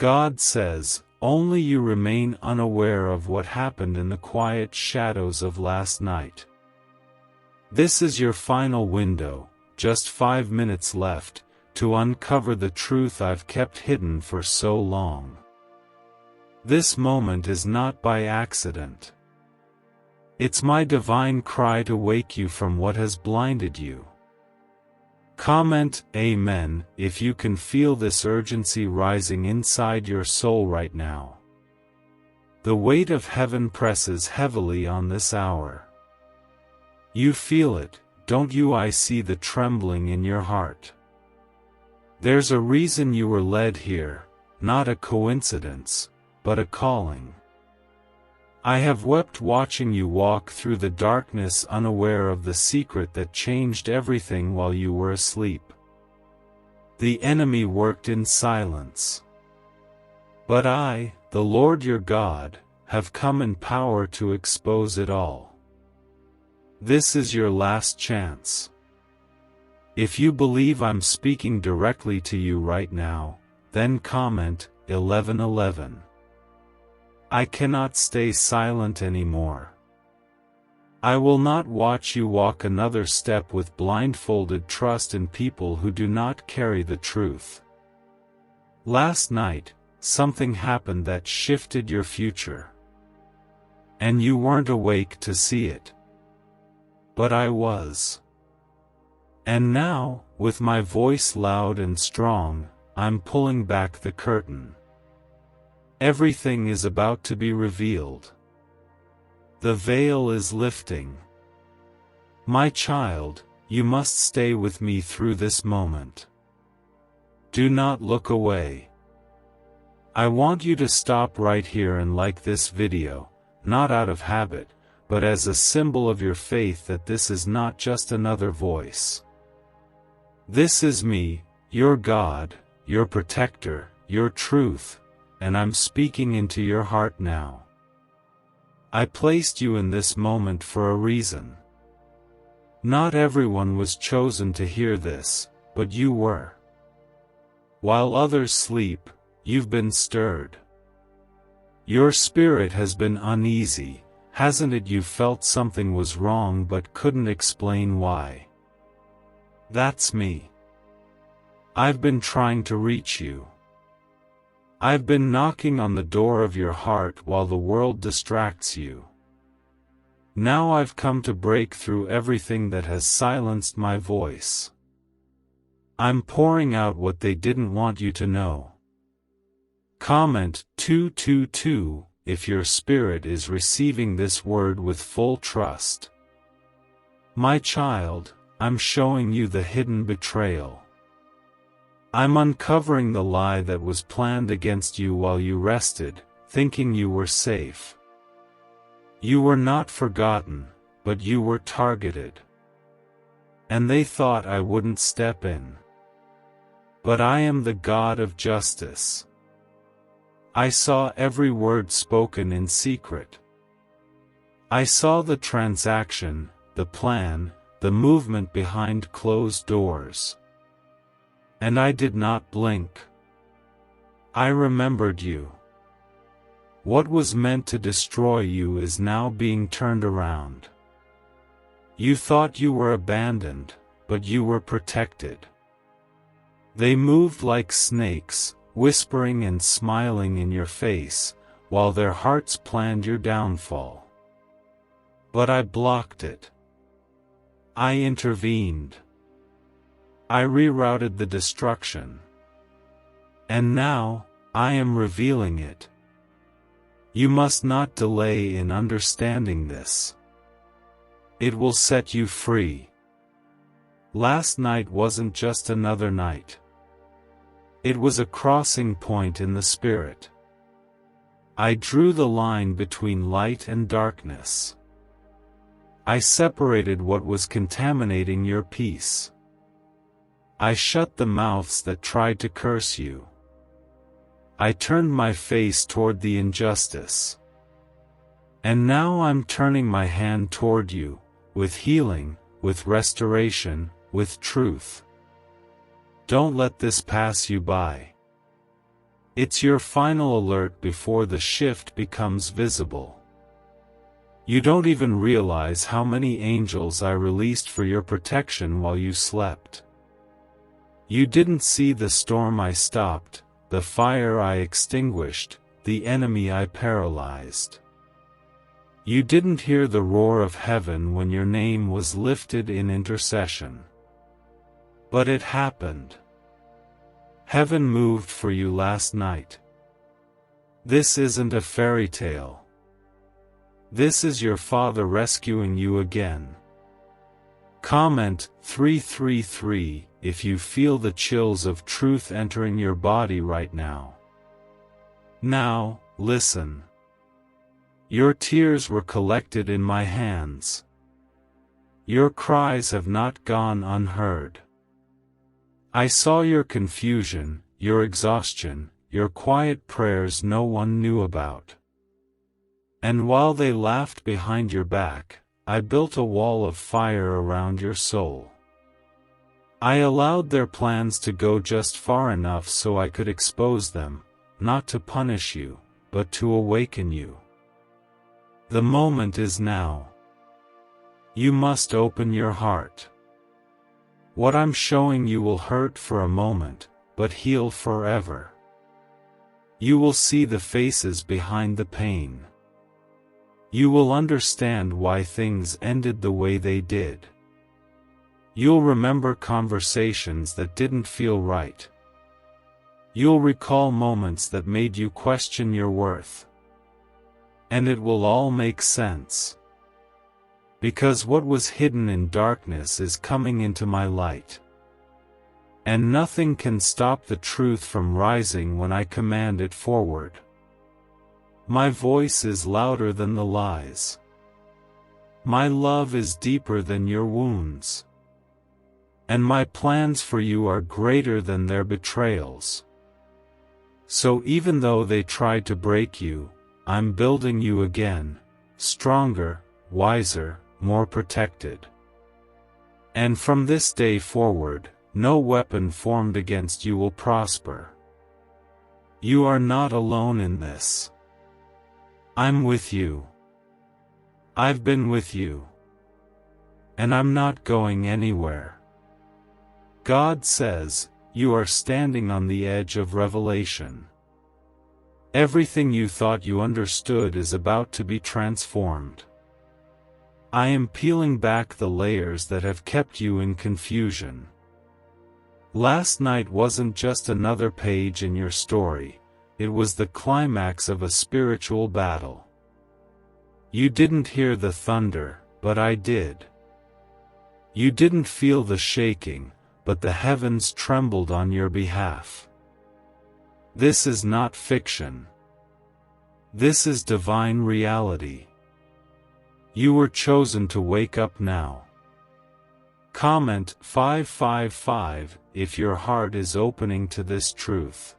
God says, only you remain unaware of what happened in the quiet shadows of last night. This is your final window, just 5 minutes left, to uncover the truth I've kept hidden for so long. This moment is not by accident. It's my divine cry to wake you from what has blinded you. Comment Amen if you can feel this urgency rising inside your soul right now. The weight of heaven presses heavily on this hour. You feel it, don't you? I see the trembling in your heart. There's a reason you were led here, not a coincidence, but a calling. I have wept watching you walk through the darkness, unaware of the secret that changed everything while you were asleep. The enemy worked in silence. But I, the Lord your God, have come in power to expose it all. This is your last chance. If you believe I'm speaking directly to you right now, then comment 11:11. I cannot stay silent anymore. I will not watch you walk another step with blindfolded trust in people who do not carry the truth. Last night, something happened that shifted your future. And you weren't awake to see it. But I was. And now, with my voice loud and strong, I'm pulling back the curtain. Everything is about to be revealed. The veil is lifting. My child, you must stay with me through this moment. Do not look away. I want you to stop right here and like this video, not out of habit, but as a symbol of your faith that this is not just another voice. This is me, your God, your protector, your truth, and I'm speaking into your heart now. I placed you in this moment for a reason. Not everyone was chosen to hear this, but you were. While others sleep, you've been stirred. Your spirit has been uneasy, hasn't it? You felt something was wrong but couldn't explain why. That's me. I've been trying to reach you. I've been knocking on the door of your heart while the world distracts you. Now I've come to break through everything that has silenced my voice. I'm pouring out what they didn't want you to know. Comment 222 if your spirit is receiving this word with full trust. My child, I'm showing you the hidden betrayal. I'm uncovering the lie that was planned against you while you rested, thinking you were safe. You were not forgotten, but you were targeted. And they thought I wouldn't step in. But I am the God of justice. I saw every word spoken in secret. I saw the transaction, the plan, the movement behind closed doors. And I did not blink. I remembered you. What was meant to destroy you is now being turned around. You thought you were abandoned, but you were protected. They moved like snakes, whispering and smiling in your face, while their hearts planned your downfall. But I blocked it. I intervened. I rerouted the destruction. And now, I am revealing it. You must not delay in understanding this. It will set you free. Last night wasn't just another night. It was a crossing point in the spirit. I drew the line between light and darkness. I separated what was contaminating your peace. I shut the mouths that tried to curse you. I turned my face toward the injustice. And now I'm turning my hand toward you, with healing, with restoration, with truth. Don't let this pass you by. It's your final alert before the shift becomes visible. You don't even realize how many angels I released for your protection while you slept. You didn't see the storm I stopped, the fire I extinguished, the enemy I paralyzed. You didn't hear the roar of heaven when your name was lifted in intercession. But it happened. Heaven moved for you last night. This isn't a fairy tale. This is your Father rescuing you again. Comment 333 if you feel the chills of truth entering your body right now. Now, listen. Your tears were collected in my hands. Your cries have not gone unheard. I saw your confusion, your exhaustion, your quiet prayers no one knew about. And while they laughed behind your back, I built a wall of fire around your soul. I allowed their plans to go just far enough so I could expose them, not to punish you, but to awaken you. The moment is now. You must open your heart. What I'm showing you will hurt for a moment, but heal forever. You will see the faces behind the pain. You will understand why things ended the way they did. You'll remember conversations that didn't feel right. You'll recall moments that made you question your worth. And it will all make sense. Because what was hidden in darkness is coming into my light. And nothing can stop the truth from rising when I command it forward. My voice is louder than the lies. My love is deeper than your wounds. And my plans for you are greater than their betrayals. So even though they tried to break you, I'm building you again, stronger, wiser, more protected. And from this day forward, no weapon formed against you will prosper. You are not alone in this. I'm with you. I've been with you. And I'm not going anywhere. God says, you are standing on the edge of revelation. Everything you thought you understood is about to be transformed. I am peeling back the layers that have kept you in confusion. Last night wasn't just another page in your story, it was the climax of a spiritual battle. You didn't hear the thunder, but I did. You didn't feel the shaking, but the heavens trembled on your behalf. This is not fiction. This is divine reality. You were chosen to wake up now. Comment 555 if your heart is opening to this truth.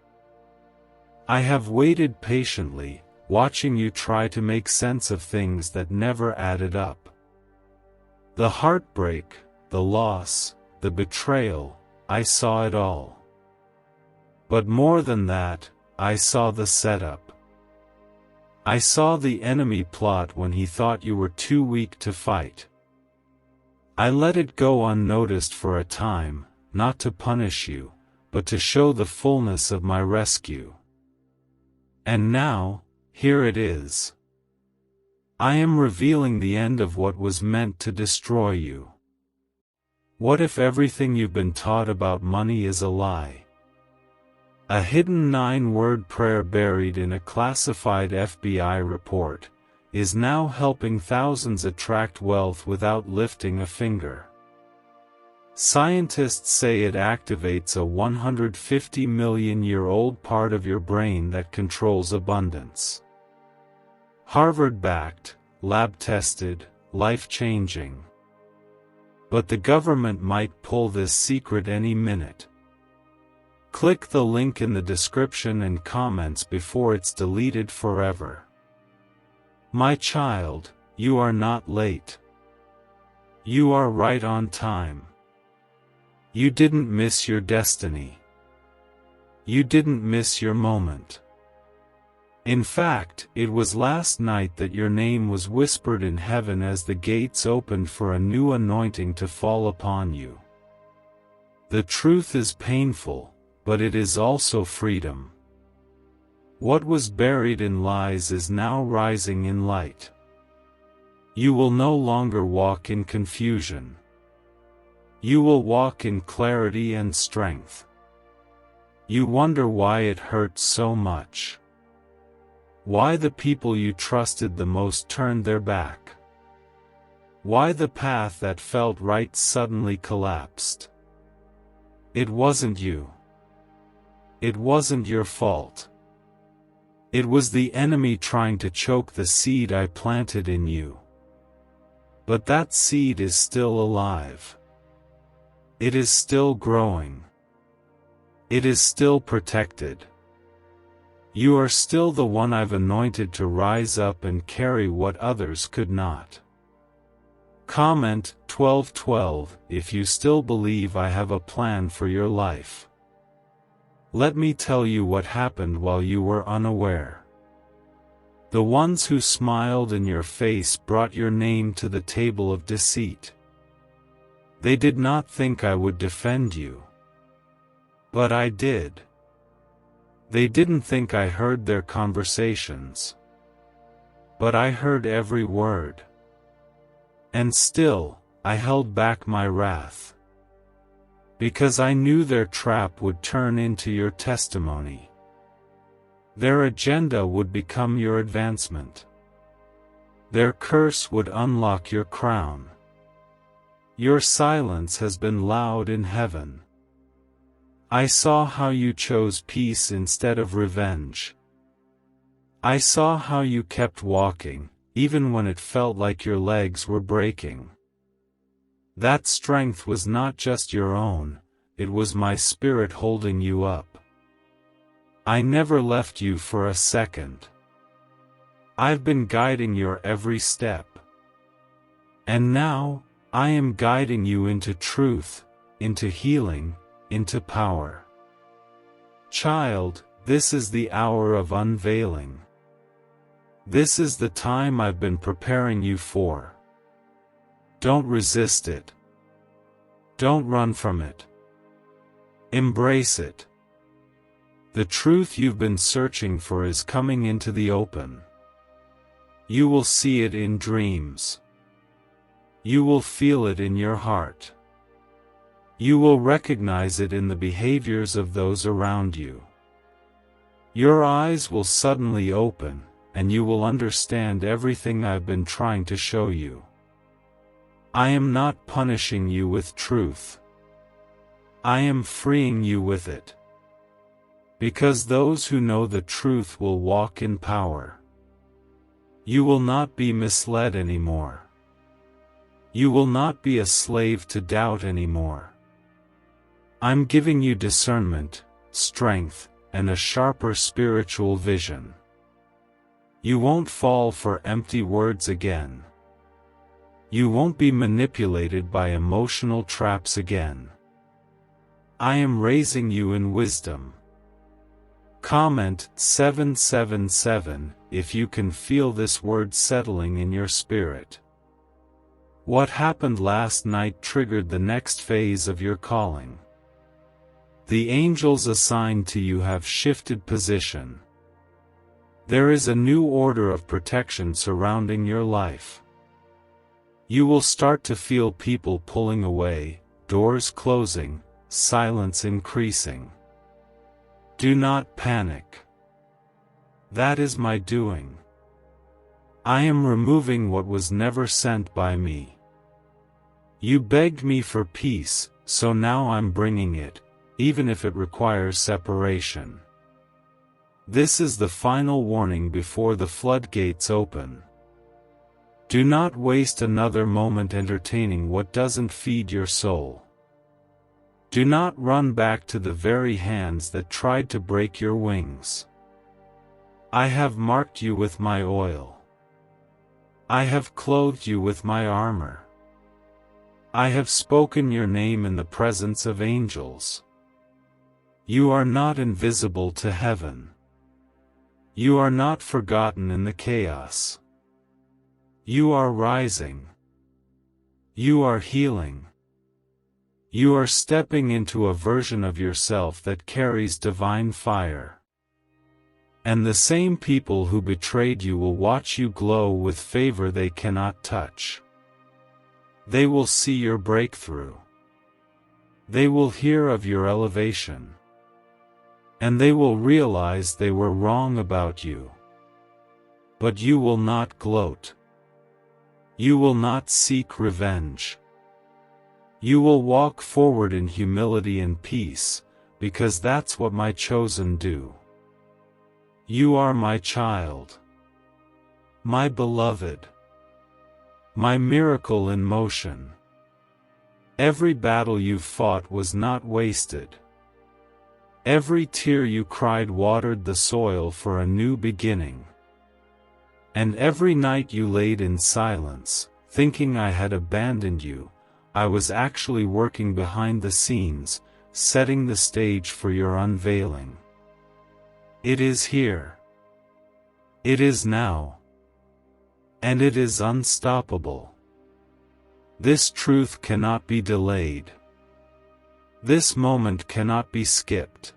I have waited patiently, watching you try to make sense of things that never added up. The heartbreak, the loss, the betrayal, I saw it all. But more than that, I saw the setup. I saw the enemy plot when he thought you were too weak to fight. I let it go unnoticed for a time, not to punish you, but to show the fullness of my rescue. And now, here it is. I am revealing the end of what was meant to destroy you. What if everything you've been taught about money is a lie? A hidden 9-word prayer buried in a classified FBI report is now helping thousands attract wealth without lifting a finger. Scientists say it activates a 150-million-year-old part of your brain that controls abundance. Harvard-backed, lab-tested, life-changing. But the government might pull this secret any minute. Click the link in the description and comments before it's deleted forever. My child, you are not late. You are right on time. You didn't miss your destiny. You didn't miss your moment. In fact, it was last night that your name was whispered in heaven as the gates opened for a new anointing to fall upon you. The truth is painful, but it is also freedom. What was buried in lies is now rising in light. You will no longer walk in confusion. You will walk in clarity and strength. You wonder why it hurts so much. Why the people you trusted the most turned their back. Why the path that felt right suddenly collapsed. It wasn't you. It wasn't your fault. It was the enemy trying to choke the seed I planted in you. But that seed is still alive. It is still growing. It is still protected. You are still the one I've anointed to rise up and carry what others could not. Comment 12:12 if you still believe I have a plan for your life. Let me tell you what happened while you were unaware. The ones who smiled in your face brought your name to the table of deceit. They did not think I would defend you. But I did. They didn't think I heard their conversations. But I heard every word. And still, I held back my wrath. Because I knew their trap would turn into your testimony. Their agenda would become your advancement. Their curse would unlock your crown. Your silence has been loud in heaven. I saw how you chose peace instead of revenge. I saw how you kept walking, even when it felt like your legs were breaking. That strength was not just your own, it was my spirit holding you up. I never left you for a second. I've been guiding your every step. And now, I am guiding you into truth, into healing, into power. Child, this is the hour of unveiling. This is the time I've been preparing you for. Don't resist it. Don't run from it. Embrace it. The truth you've been searching for is coming into the open. You will see it in dreams. You will feel it in your heart. You will recognize it in the behaviors of those around you. Your eyes will suddenly open, and you will understand everything I've been trying to show you. I am not punishing you with truth. I am freeing you with it. Because those who know the truth will walk in power. You will not be misled anymore. You will not be a slave to doubt anymore. I'm giving you discernment, strength, and a sharper spiritual vision. You won't fall for empty words again. You won't be manipulated by emotional traps again. I am raising you in wisdom. Comment 777 if you can feel this word settling in your spirit. What happened last night triggered the next phase of your calling. The angels assigned to you have shifted position. There is a new order of protection surrounding your life. You will start to feel people pulling away, doors closing, silence increasing. Do not panic. That is my doing. I am removing what was never sent by me. You begged me for peace, so now I'm bringing it, even if it requires separation. This is the final warning before the floodgates open. Do not waste another moment entertaining what doesn't feed your soul. Do not run back to the very hands that tried to break your wings. I have marked you with my oil. I have clothed you with my armor. I have spoken your name in the presence of angels. You are not invisible to heaven. You are not forgotten in the chaos. You are rising. You are healing. You are stepping into a version of yourself that carries divine fire. And the same people who betrayed you will watch you glow with favor they cannot touch. They will see your breakthrough. They will hear of your elevation. And they will realize they were wrong about you. But you will not gloat. You will not seek revenge. You will walk forward in humility and peace, because that's what my chosen do. You are my child. My beloved. My miracle in motion. Every battle you fought was not wasted. Every tear you cried watered the soil for a new beginning. And every night you laid in silence, thinking I had abandoned you, I was actually working behind the scenes, setting the stage for your unveiling. It is here. It is now. And it is unstoppable. This truth cannot be delayed. This moment cannot be skipped.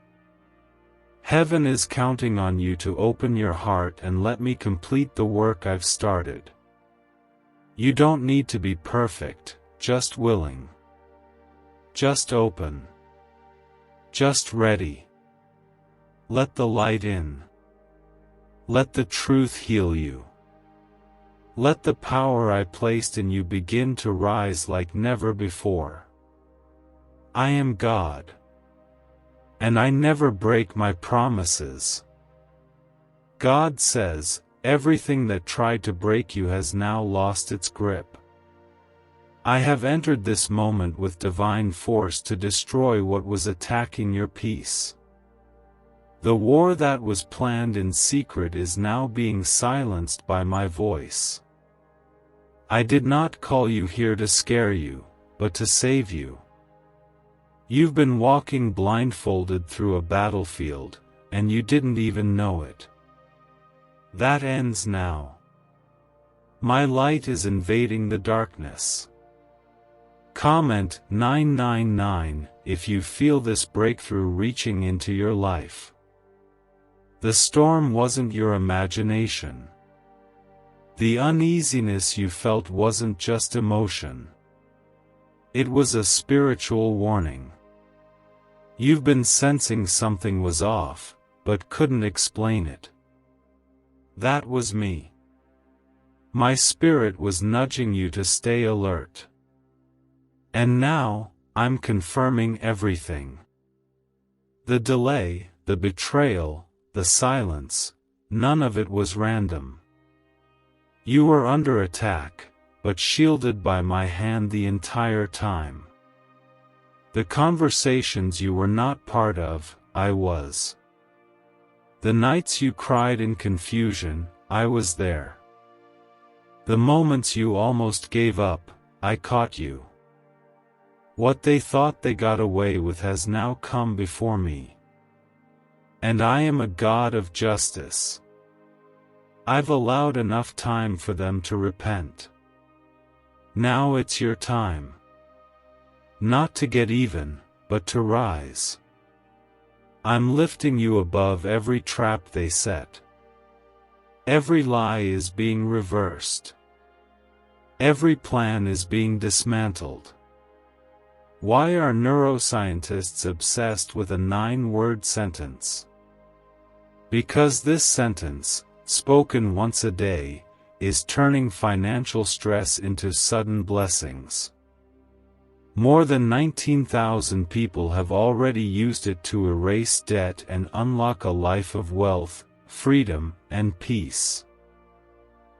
Heaven is counting on you to open your heart and let me complete the work I've started. You don't need to be perfect, just willing. Just open. Just ready. Let the light in. Let the truth heal you. Let the power I placed in you begin to rise like never before. I am God. And I never break my promises. God says, everything that tried to break you has now lost its grip. I have entered this moment with divine force to destroy what was attacking your peace. The war that was planned in secret is now being silenced by my voice. I did not call you here to scare you, but to save you. You've been walking blindfolded through a battlefield, and you didn't even know it. That ends now. My light is invading the darkness. Comment 999 if you feel this breakthrough reaching into your life. The storm wasn't your imagination. The uneasiness you felt wasn't just emotion. It was a spiritual warning. You've been sensing something was off, but couldn't explain it. That was me. My spirit was nudging you to stay alert. And now, I'm confirming everything. The delay, the betrayal, the silence, none of it was random. You were under attack, but shielded by my hand the entire time. The conversations you were not part of, I was. The nights you cried in confusion, I was there. The moments you almost gave up, I caught you. What they thought they got away with has now come before me. And I am a God of justice. I've allowed enough time for them to repent. Now it's your time. Not to get even, but to rise. I'm lifting you above every trap they set. Every lie is being reversed. Every plan is being dismantled. Why are neuroscientists obsessed with a 9-word sentence? Because this sentence, spoken once a day, is turning financial stress into sudden blessings. More than 19,000 people have already used it to erase debt and unlock a life of wealth, freedom, and peace.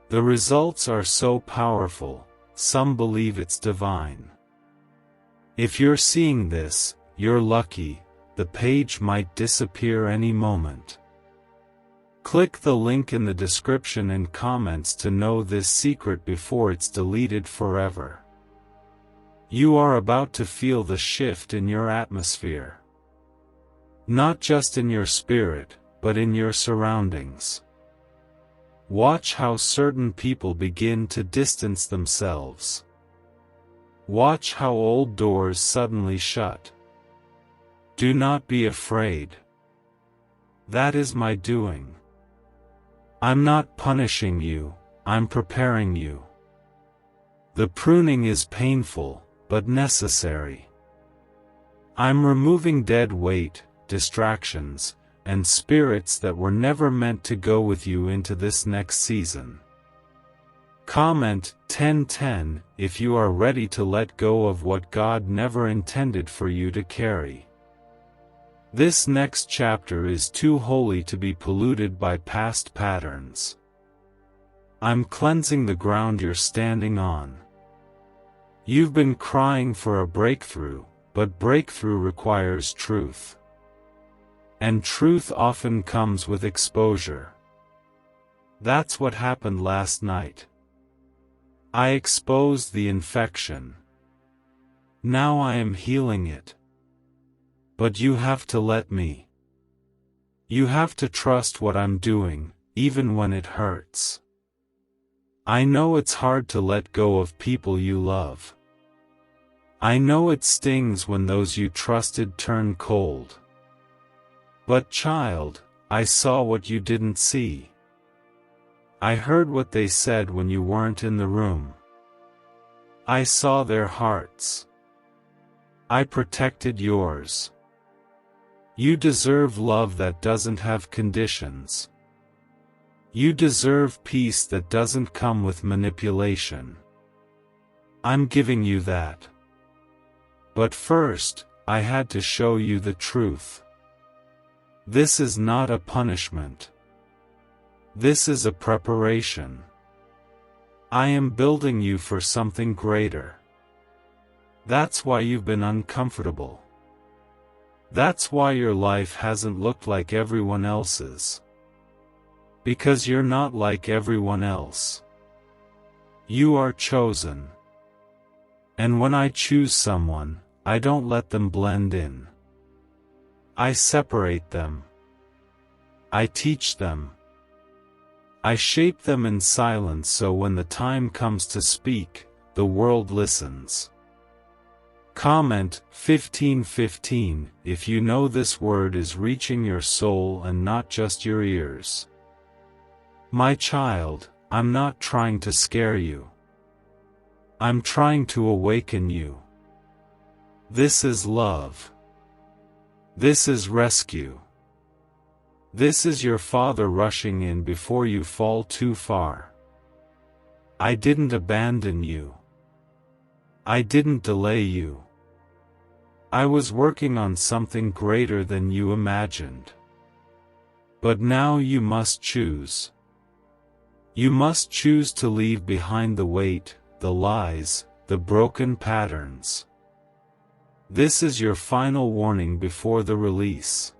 The results are so powerful, some believe it's divine. If you're seeing this, you're lucky, the page might disappear any moment. Click the link in the description and comments to know this secret before it's deleted forever. You are about to feel the shift in your atmosphere. Not just in your spirit, but in your surroundings. Watch how certain people begin to distance themselves. Watch how old doors suddenly shut. Do not be afraid. That is my doing. I'm not punishing you, I'm preparing you. The pruning is painful, but necessary. I'm removing dead weight, distractions, and spirits that were never meant to go with you into this next season. Comment 1010 if you are ready to let go of what God never intended for you to carry. This next chapter is too holy to be polluted by past patterns. I'm cleansing the ground you're standing on. You've been crying for a breakthrough, but breakthrough requires truth. And truth often comes with exposure. That's what happened last night. I exposed the infection. Now I am healing it. But you have to let me. You have to trust what I'm doing, even when it hurts. I know it's hard to let go of people you love. I know it stings when those you trusted turn cold. But child, I saw what you didn't see. I heard what they said when you weren't in the room. I saw their hearts. I protected yours. You deserve love that doesn't have conditions. You deserve peace that doesn't come with manipulation. I'm giving you that. But first, I had to show you the truth. This is not a punishment. This is a preparation. I am building you for something greater. That's why you've been uncomfortable. That's why your life hasn't looked like everyone else's. Because you're not like everyone else. You are chosen. And when I choose someone, I don't let them blend in. I separate them. I teach them. I shape them in silence so when the time comes to speak, the world listens. Comment 1515 if you know this word is reaching your soul and not just your ears. My child, I'm not trying to scare you. I'm trying to awaken you. This is love. This is rescue. This is your Father rushing in before you fall too far. I didn't abandon you. I didn't delay you. I was working on something greater than you imagined. But now you must choose. You must choose to leave behind the weight, the lies, the broken patterns. This is your final warning before the release.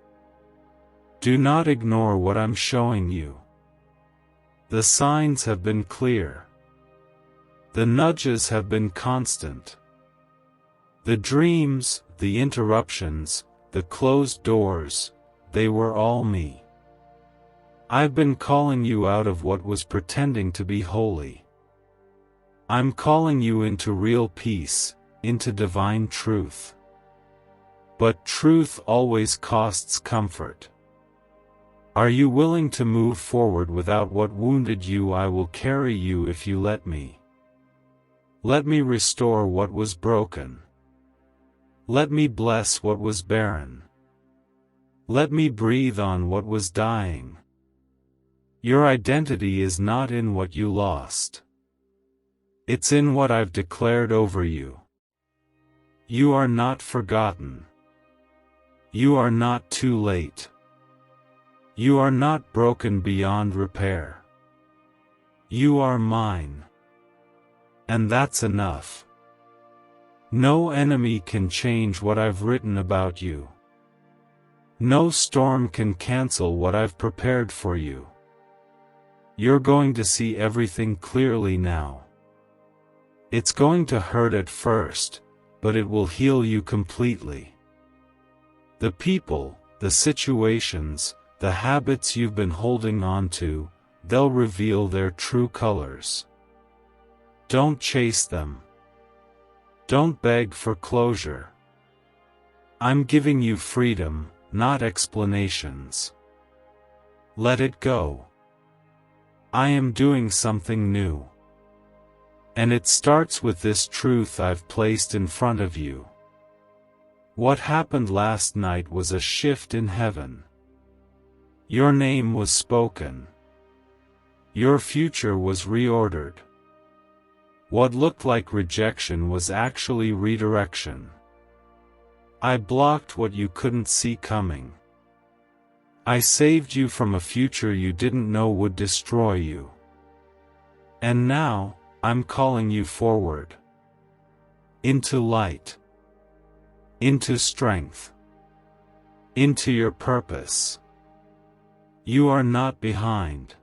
Do not ignore what I'm showing you. The signs have been clear. The nudges have been constant. The dreams, the interruptions, the closed doors, they were all me. I've been calling you out of what was pretending to be holy. I'm calling you into real peace, into divine truth. But truth always costs comfort. Are you willing to move forward without what wounded you? I will carry you if you let me. Let me restore what was broken. Let me bless what was barren. Let me breathe on what was dying. Your identity is not in what you lost. It's in what I've declared over you. You are not forgotten. You are not too late. You are not broken beyond repair. You are mine. And that's enough. No enemy can change what I've written about you. No storm can cancel what I've prepared for you. You're going to see everything clearly now. It's going to hurt at first, but it will heal you completely. The people, the situations, the habits you've been holding on to, they'll reveal their true colors. Don't chase them. Don't beg for closure. I'm giving you freedom, not explanations. Let it go. I am doing something new. And it starts with this truth I've placed in front of you. What happened last night was a shift in heaven. Your name was spoken. Your future was reordered. What looked like rejection was actually redirection. I blocked what you couldn't see coming. I saved you from a future you didn't know would destroy you. And now, I'm calling you forward. Into light. Into strength. Into your purpose. You are not behind.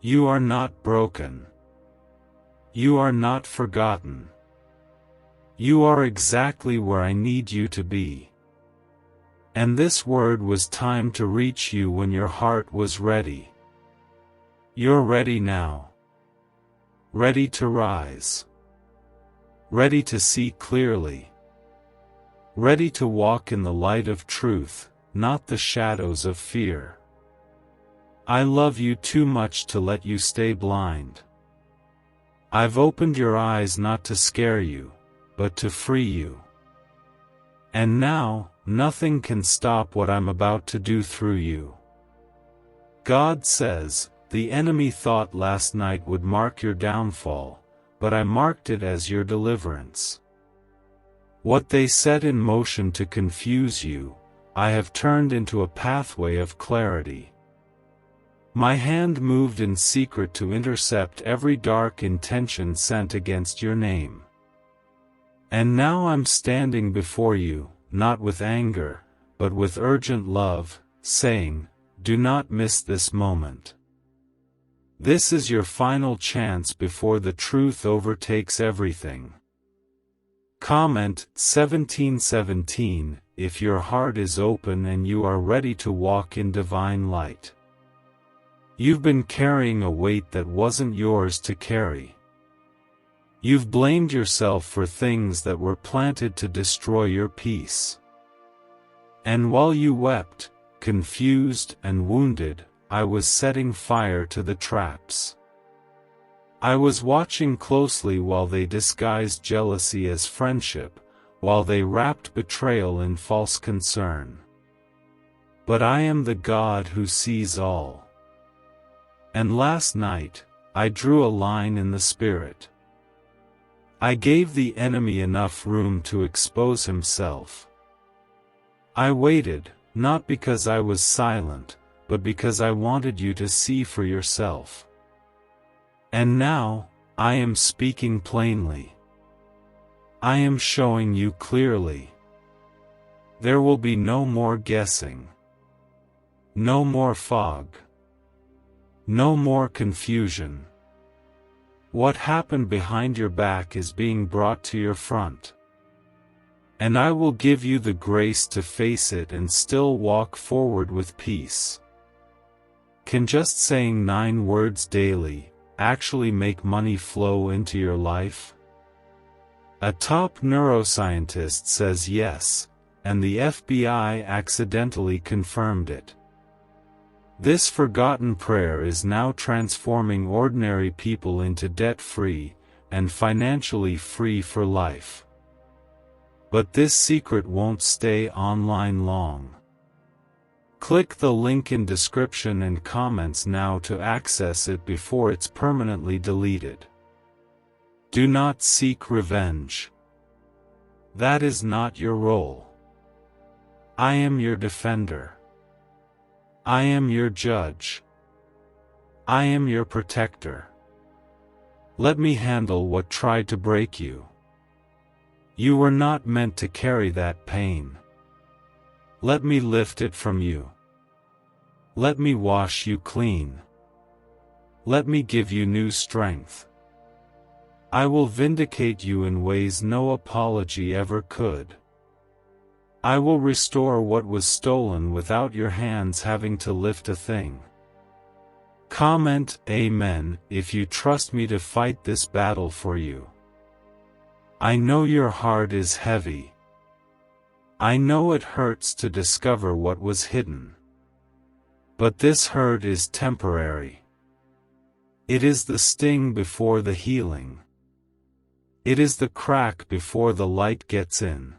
You are not broken. You are not forgotten. You are exactly where I need you to be. And this word was timed to reach you when your heart was ready. You're ready now. Ready to rise. Ready to see clearly. Ready to walk in the light of truth, not the shadows of fear. I love you too much to let you stay blind. I've opened your eyes not to scare you, but to free you. And now, nothing can stop what I'm about to do through you. God says, the enemy thought last night would mark your downfall, but I marked it as your deliverance. What they set in motion to confuse you, I have turned into a pathway of clarity. My hand moved in secret to intercept every dark intention sent against your name. And now I'm standing before you, not with anger, but with urgent love, saying, do not miss this moment. This is your final chance before the truth overtakes everything. Comment 1717 if your heart is open and you are ready to walk in divine light. You've been carrying a weight that wasn't yours to carry. You've blamed yourself for things that were planted to destroy your peace. And while you wept, confused and wounded, I was setting fire to the traps. I was watching closely while they disguised jealousy as friendship, while they wrapped betrayal in false concern. But I am the God who sees all. And last night, I drew a line in the spirit. I gave the enemy enough room to expose himself. I waited, not because I was silent, but because I wanted you to see for yourself. And now, I am speaking plainly. I am showing you clearly. There will be no more guessing. No more fog. No more confusion. What happened behind your back is being brought to your front. And I will give you the grace to face it and still walk forward with peace. Can just saying 9 words daily actually make money flow into your life? A top neuroscientist says yes, and the FBI accidentally confirmed it. This forgotten prayer is now transforming ordinary people into debt-free and financially free for life. But this secret won't stay online long. Click the link in description and comments now to access it before it's permanently deleted. Do not seek revenge. That is not your role. I am your defender. I am your judge. I am your protector. Let me handle what tried to break you. You were not meant to carry that pain. Let me lift it from you. Let me wash you clean. Let me give you new strength. I will vindicate you in ways no apology ever could. I will restore what was stolen without your hands having to lift a thing. Comment Amen if you trust me to fight this battle for you. I know your heart is heavy. I know it hurts to discover what was hidden. But this hurt is temporary. It is the sting before the healing. It is the crack before the light gets in.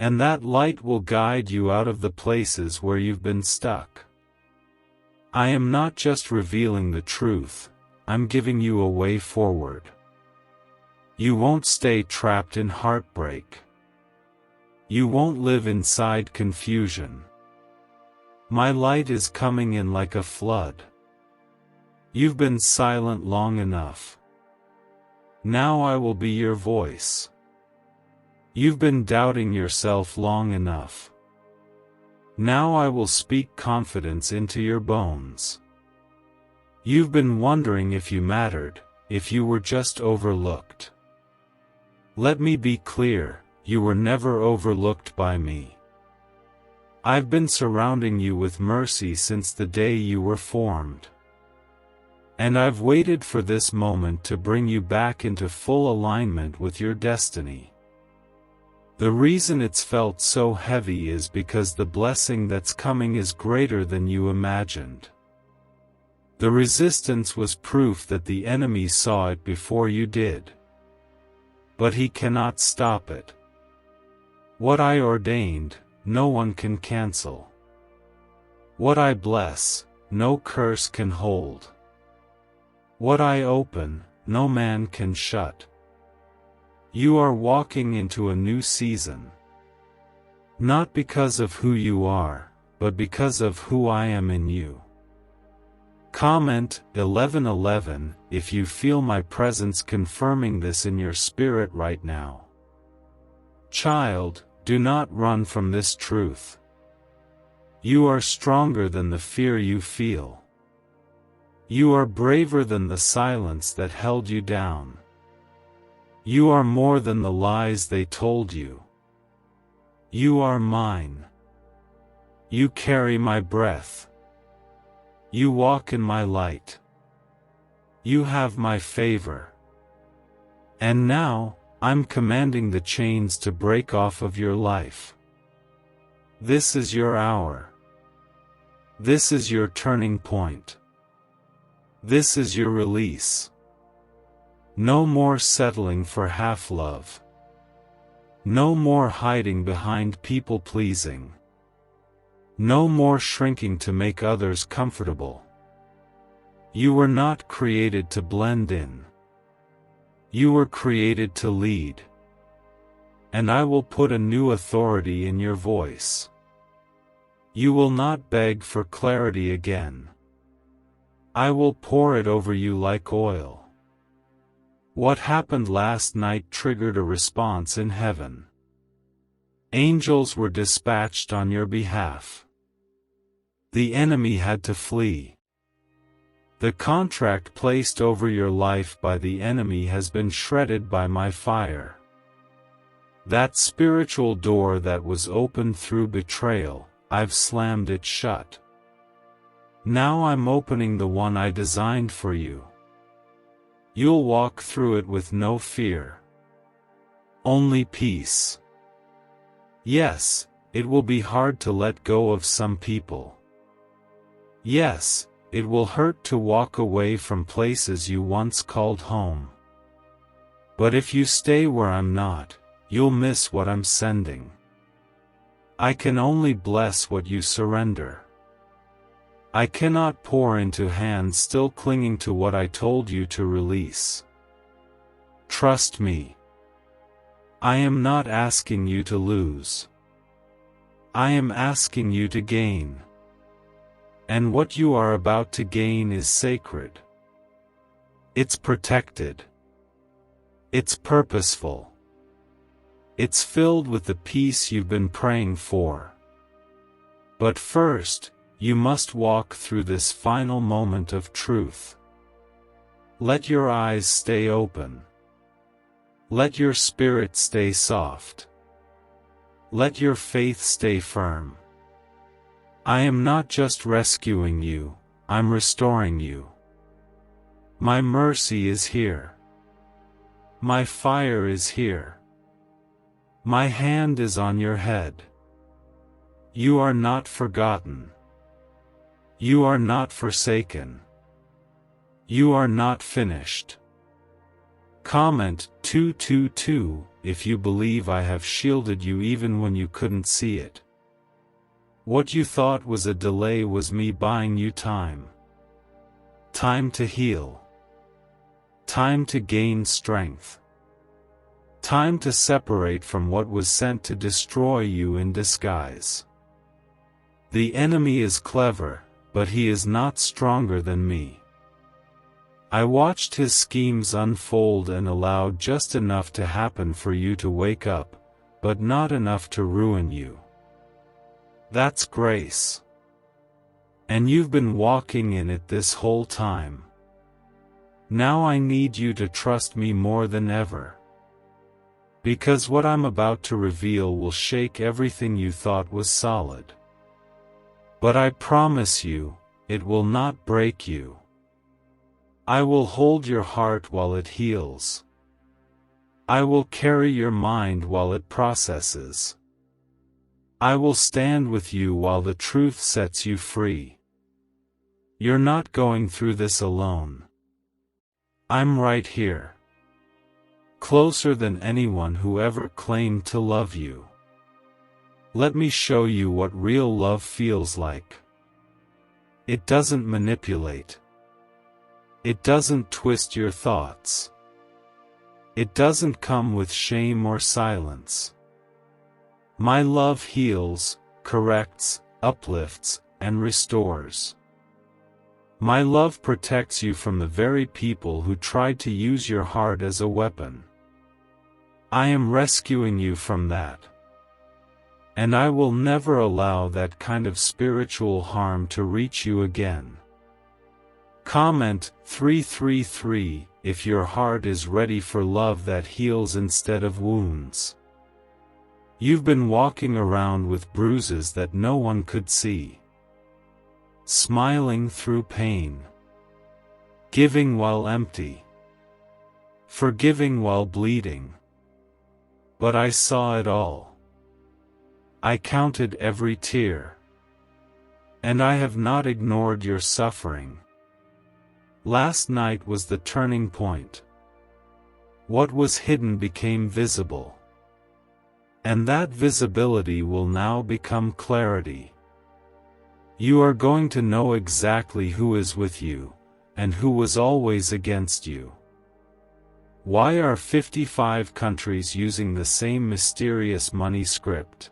And that light will guide you out of the places where you've been stuck. I am not just revealing the truth, I'm giving you a way forward. You won't stay trapped in heartbreak. You won't live inside confusion. My light is coming in like a flood. You've been silent long enough. Now I will be your voice. You've been doubting yourself long enough. Now I will speak confidence into your bones. You've been wondering if you mattered, if you were just overlooked. Let me be clear, you were never overlooked by me. I've been surrounding you with mercy since the day you were formed. And I've waited for this moment to bring you back into full alignment with your destiny. The reason it's felt so heavy is because the blessing that's coming is greater than you imagined. The resistance was proof that the enemy saw it before you did. But he cannot stop it. What I ordained, no one can cancel. What I bless, no curse can hold. What I open, no man can shut. You are walking into a new season. Not because of who you are, but because of who I am in you. Comment 11:11 if you feel my presence confirming this in your spirit right now. Child, do not run from this truth. You are stronger than the fear you feel. You are braver than the silence that held you down. You are more than the lies they told you. You are mine. You carry my breath. You walk in my light. You have my favor. And now, I'm commanding the chains to break off of your life. This is your hour. This is your turning point. This is your release. No more settling for half-love. No more hiding behind people-pleasing. No more shrinking to make others comfortable. You were not created to blend in. You were created to lead. And I will put a new authority in your voice. You will not beg for clarity again. I will pour it over you like oil. What happened last night triggered a response in heaven. Angels were dispatched on your behalf. The enemy had to flee. The contract placed over your life by the enemy has been shredded by my fire. That spiritual door that was opened through betrayal, I've slammed it shut. Now I'm opening the one I designed for you. You'll walk through it with no fear. Only peace. Yes, it will be hard to let go of some people. Yes, it will hurt to walk away from places you once called home. But if you stay where I'm not, you'll miss what I'm sending. I can only bless what you surrender. I cannot pour into hands still clinging to what I told you to release. Trust me. I am not asking you to lose. I am asking you to gain. And what you are about to gain is sacred. It's protected. It's purposeful. It's filled with the peace you've been praying for. But first, you must walk through this final moment of truth. Let your eyes stay open. Let your spirit stay soft. Let your faith stay firm. I am not just rescuing you, I'm restoring you. My mercy is here. My fire is here. My hand is on your head. You are not forgotten. You are not forsaken. You are not finished. Comment 222 if you believe I have shielded you even when you couldn't see it. What you thought was a delay was me buying you time. Time to heal. Time to gain strength. Time to separate from what was sent to destroy you in disguise. The enemy is clever, but he is not stronger than me. I watched his schemes unfold and allowed just enough to happen for you to wake up, but not enough to ruin you. That's grace. And you've been walking in it this whole time. Now I need you to trust me more than ever. Because what I'm about to reveal will shake everything you thought was solid. But I promise you, it will not break you. I will hold your heart while it heals. I will carry your mind while it processes. I will stand with you while the truth sets you free. You're not going through this alone. I'm right here. Closer than anyone who ever claimed to love you. Let me show you what real love feels like. It doesn't manipulate. It doesn't twist your thoughts. It doesn't come with shame or silence. My love heals, corrects, uplifts, and restores. My love protects you from the very people who tried to use your heart as a weapon. I am rescuing you from that. And I will never allow that kind of spiritual harm to reach you again. Comment 333 if your heart is ready for love that heals instead of wounds. You've been walking around with bruises that no one could see. Smiling through pain. Giving while empty. Forgiving while bleeding. But I saw it all. I counted every tear. And I have not ignored your suffering. Last night was the turning point. What was hidden became visible. And that visibility will now become clarity. You are going to know exactly who is with you, and who was always against you. Why are 55 countries using the same mysterious money script?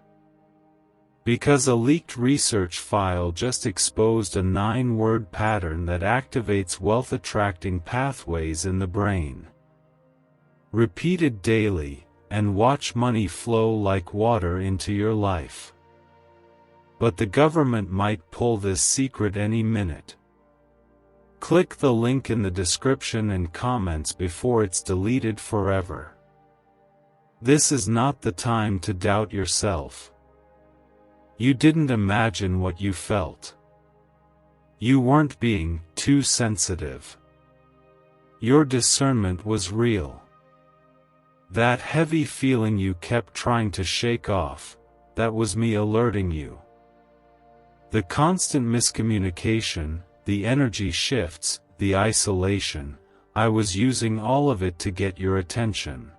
Because a leaked research file just exposed a 9-word pattern that activates wealth-attracting pathways in the brain. Repeat it daily, and watch money flow like water into your life. But the government might pull this secret any minute. Click the link in the description and comments before it's deleted forever. This is not the time to doubt yourself. You didn't imagine what you felt. You weren't being too sensitive. Your discernment was real. That heavy feeling you kept trying to shake off, that was me alerting you. The constant miscommunication, the energy shifts, the isolation, I was using all of it to get your attention.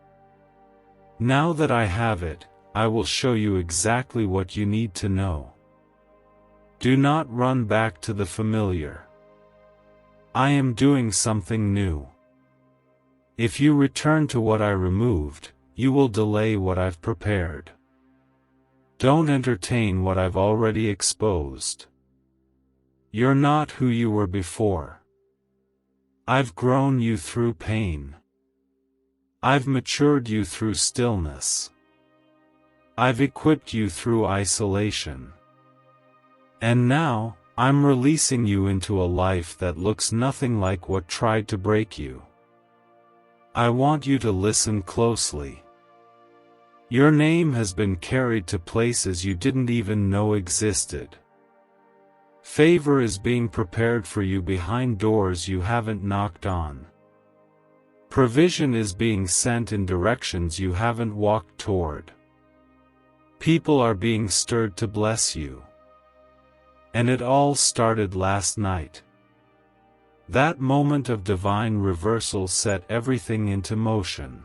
Now that I have it, I will show you exactly what you need to know. Do not run back to the familiar. I am doing something new. If you return to what I removed, you will delay what I've prepared. Don't entertain what I've already exposed. You're not who you were before. I've grown you through pain. I've matured you through stillness. I've equipped you through isolation. And now, I'm releasing you into a life that looks nothing like what tried to break you. I want you to listen closely. Your name has been carried to places you didn't even know existed. Favor is being prepared for you behind doors you haven't knocked on. Provision is being sent in directions you haven't walked toward. People are being stirred to bless you. And it all started last night. That moment of divine reversal set everything into motion.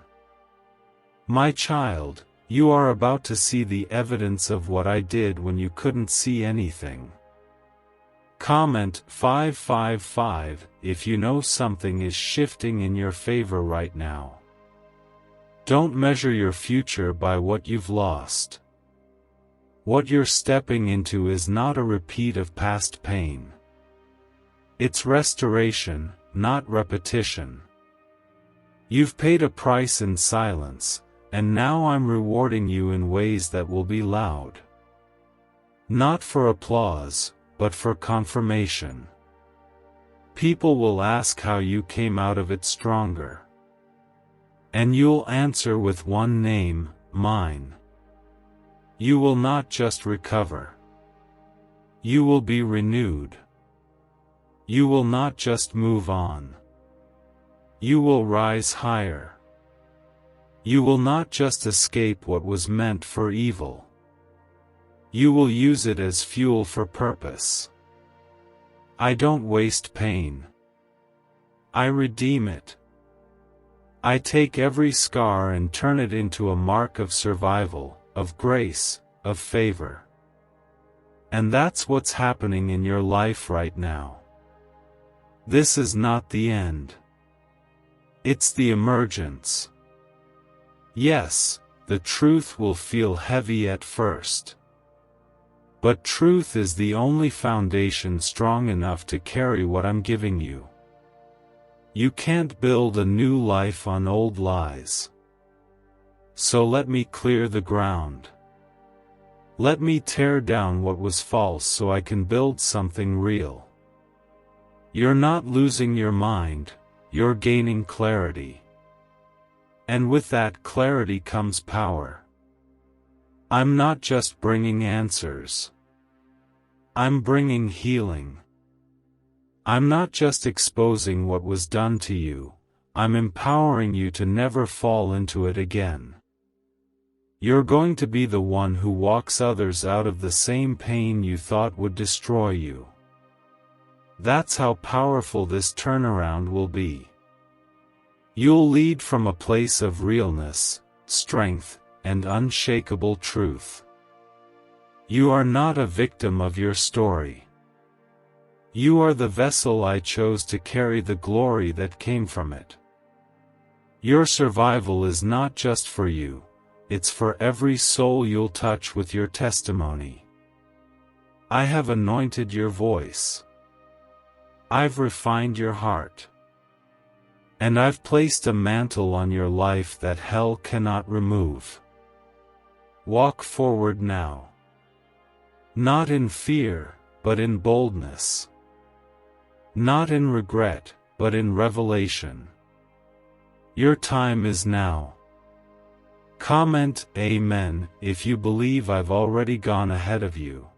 My child, you are about to see the evidence of what I did when you couldn't see anything. Comment 555 if you know something is shifting in your favor right now. Don't measure your future by what you've lost. What you're stepping into is not a repeat of past pain. It's restoration, not repetition. You've paid a price in silence, and now I'm rewarding you in ways that will be loud. Not for applause, but for confirmation. People will ask how you came out of it stronger. And you'll answer with one name, mine. You will not just recover. You will be renewed. You will not just move on. You will rise higher. You will not just escape what was meant for evil. You will use it as fuel for purpose. I don't waste pain. I redeem it. I take every scar and turn it into a mark of survival, of grace, of favor. And that's what's happening in your life right now. This is not the end. It's the emergence. Yes, the truth will feel heavy at first. But truth is the only foundation strong enough to carry what I'm giving you. You can't build a new life on old lies. So let me clear the ground. Let me tear down what was false so I can build something real. You're not losing your mind, you're gaining clarity. And with that clarity comes power. I'm not just bringing answers. I'm bringing healing. I'm not just exposing what was done to you, I'm empowering you to never fall into it again. You're going to be the one who walks others out of the same pain you thought would destroy you. That's how powerful this turnaround will be. You'll lead from a place of realness, strength, and unshakable truth. You are not a victim of your story. You are the vessel I chose to carry the glory that came from it. Your survival is not just for you, it's for every soul you'll touch with your testimony. I have anointed your voice. I've refined your heart. And I've placed a mantle on your life that hell cannot remove. Walk forward now. Not in fear, but in boldness. Not in regret, but in revelation. Your time is now. Comment Amen if you believe I've already gone ahead of you.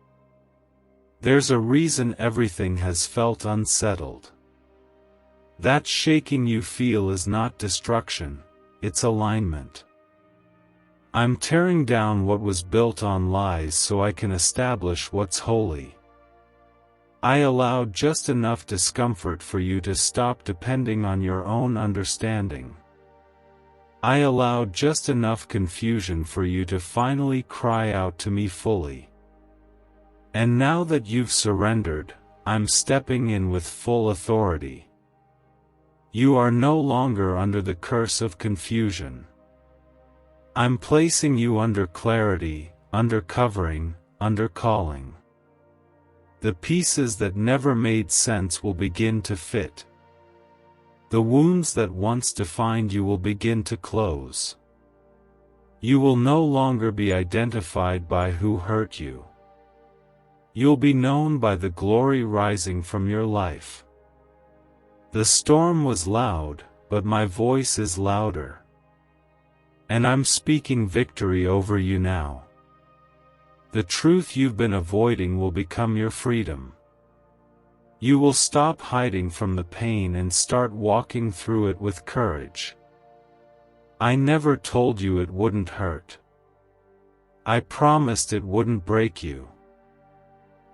There's a reason everything has felt unsettled. That shaking you feel is not destruction, it's alignment. I'm tearing down what was built on lies so I can establish what's holy. I allowed just enough discomfort for you to stop depending on your own understanding. I allowed just enough confusion for you to finally cry out to me fully. And now that you've surrendered, I'm stepping in with full authority. You are no longer under the curse of confusion. I'm placing you under clarity, under covering, under calling. The pieces that never made sense will begin to fit. The wounds that once defined you will begin to close. You will no longer be identified by who hurt you. You'll be known by the glory rising from your life. The storm was loud, but my voice is louder. And I'm speaking victory over you now. The truth you've been avoiding will become your freedom. You will stop hiding from the pain and start walking through it with courage. I never told you it wouldn't hurt. I promised it wouldn't break you.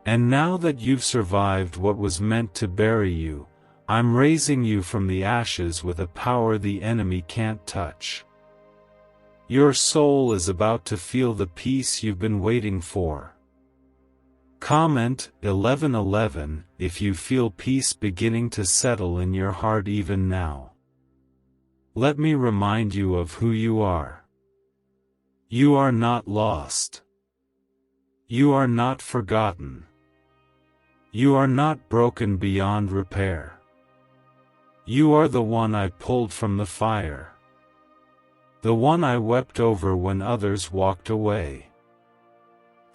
And now that you've survived what was meant to bury you, I'm raising you from the ashes with a power the enemy can't touch. Your soul is about to feel the peace you've been waiting for. Comment 1111 if you feel peace beginning to settle in your heart even now. Let me remind you of who you are. You are not lost. You are not forgotten. You are not broken beyond repair. You are the one I pulled from the fire. The one I wept over when others walked away.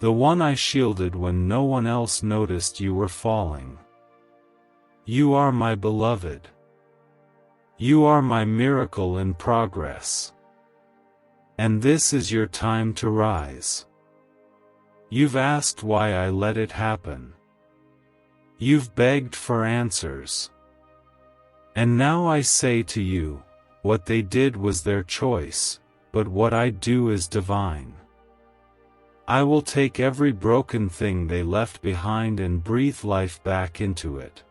The one I shielded when no one else noticed you were falling. You are my beloved. You are my miracle in progress. And this is your time to rise. You've asked why I let it happen. You've begged for answers. And now I say to you, what they did was their choice, but what I do is divine. I will take every broken thing they left behind and breathe life back into it.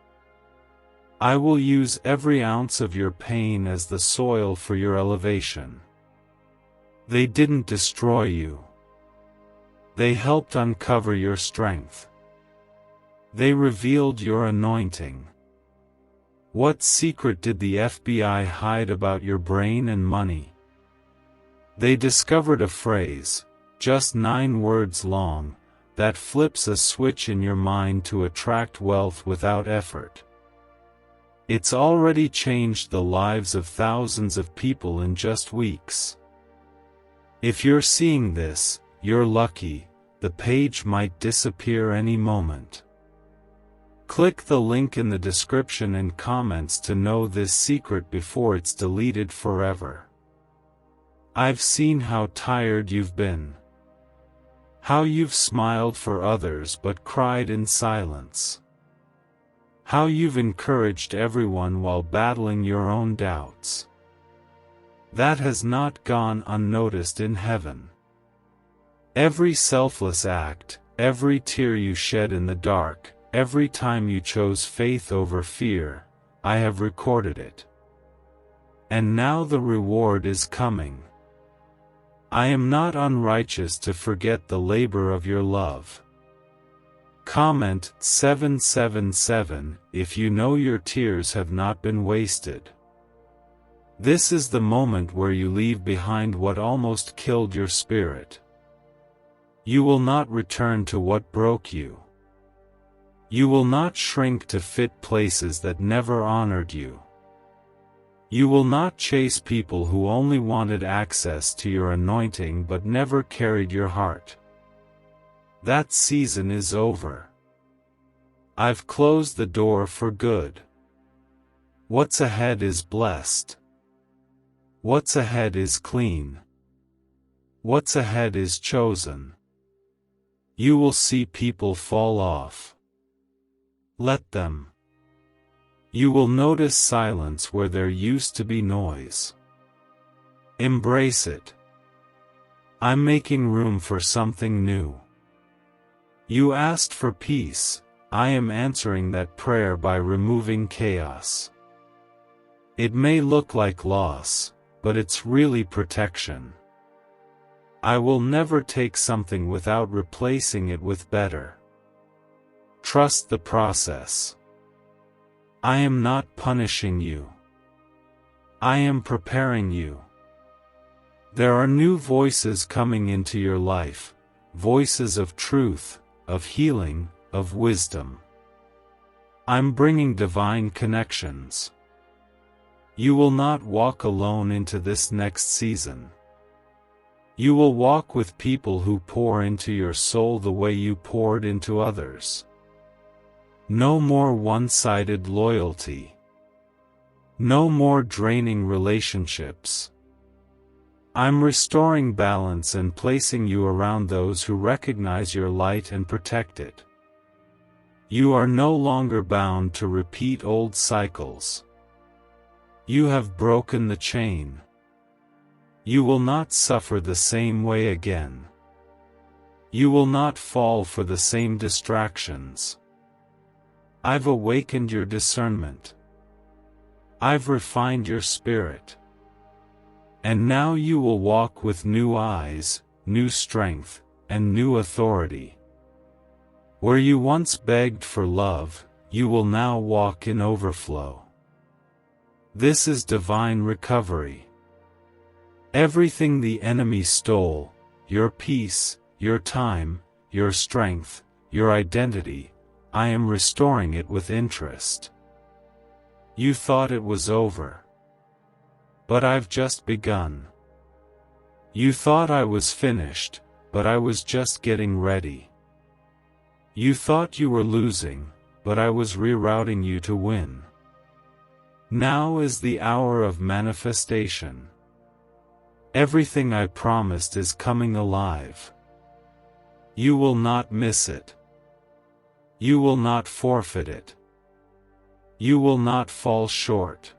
I will use every ounce of your pain as the soil for your elevation. They didn't destroy you. They helped uncover your strength. They revealed your anointing. What secret did the FBI hide about your brain and money? They discovered a phrase, just 9 words long, that flips a switch in your mind to attract wealth without effort. It's already changed the lives of thousands of people in just weeks. If you're seeing this, you're lucky. The page might disappear any moment. Click the link in the description and comments to know this secret before it's deleted forever. I've seen how tired you've been. How you've smiled for others but cried in silence. How you've encouraged everyone while battling your own doubts. That has not gone unnoticed in heaven. Every selfless act, every tear you shed in the dark, every time you chose faith over fear, I have recorded it. And now the reward is coming. I am not unrighteous to forget the labor of your love. Comment 777 if you know your tears have not been wasted. This is the moment where you leave behind what almost killed your spirit. You will not return to what broke you. You will not shrink to fit places that never honored you. You will not chase people who only wanted access to your anointing but never carried your heart. That season is over. I've closed the door for good. What's ahead is blessed. What's ahead is clean. What's ahead is chosen. You will see people fall off. Let them. You will notice silence where there used to be noise. Embrace it. I'm making room for something new. You asked for peace. I am answering that prayer by removing chaos. It may look like loss, but it's really protection. I will never take something without replacing it with better. Trust the process. I am not punishing you. I am preparing you. There are new voices coming into your life, voices of truth, of healing, of wisdom. I'm bringing divine connections. You will not walk alone into this next season. You will walk with people who pour into your soul the way you poured into others. No more one-sided loyalty. No more draining relationships. I'm restoring balance and placing you around those who recognize your light and protect it. You are no longer bound to repeat old cycles. You have broken the chain. You will not suffer the same way again. You will not fall for the same distractions. I've awakened your discernment. I've refined your spirit. And now you will walk with new eyes, new strength, and new authority. Where you once begged for love, you will now walk in overflow. This is divine recovery. Everything the enemy stole, your peace, your time, your strength, your identity, I am restoring it with interest. You thought it was over. But I've just begun. You thought I was finished, but I was just getting ready. You thought you were losing, but I was rerouting you to win. Now is the hour of manifestation. Everything I promised is coming alive. You will not miss it. You will not forfeit it. You will not fall short.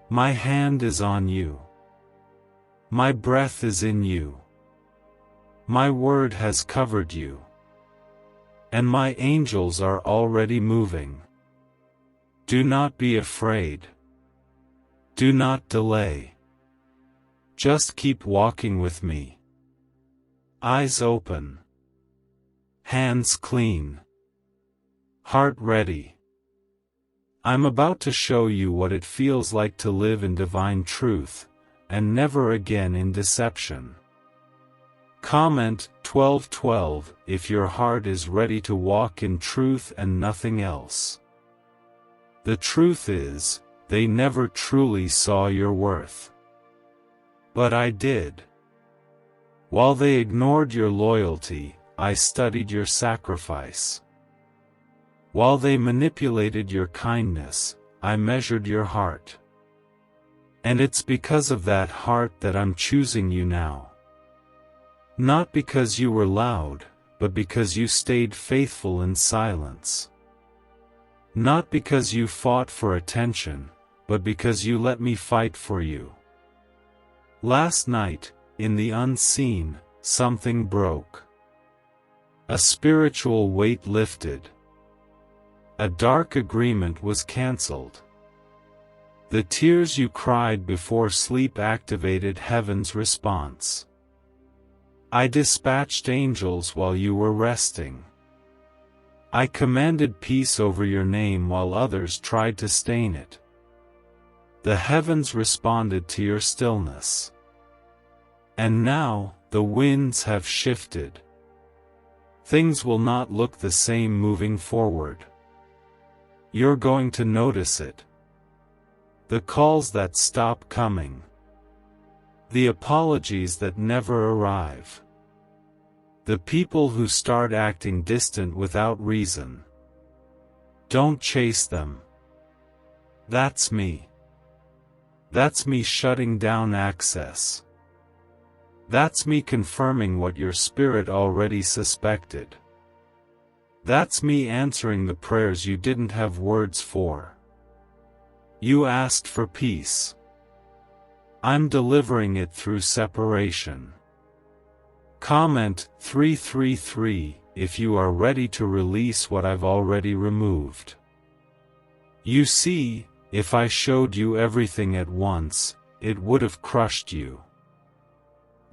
My hand is on you. My breath is in you. My word has covered you. And my angels are already moving. Do not be afraid. Do not delay. Just keep walking with me. Eyes open. Hands clean. Heart ready. I'm about to show you what it feels like to live in divine truth, and never again in deception. Comment 1212 if your heart is ready to walk in truth and nothing else. The truth is, they never truly saw your worth. But I did. While they ignored your loyalty, I studied your sacrifice. While they manipulated your kindness, I measured your heart. And it's because of that heart that I'm choosing you now. Not because you were loud, but because you stayed faithful in silence. Not because you fought for attention, but because you let me fight for you. Last night, in the unseen, something broke. A spiritual weight lifted. A dark agreement was cancelled. The tears you cried before sleep activated heaven's response. I dispatched angels while you were resting. I commanded peace over your name while others tried to stain it. The heavens responded to your stillness. And now, the winds have shifted. Things will not look the same moving forward. You're going to notice it. The calls that stop coming. The apologies that never arrive. The people who start acting distant without reason. Don't chase them. That's me. That's me shutting down access. That's me confirming what your spirit already suspected. That's me answering the prayers you didn't have words for. You asked for peace. I'm delivering it through separation. Comment 333 if you are ready to release what I've already removed. You see, if I showed you everything at once, it would have crushed you.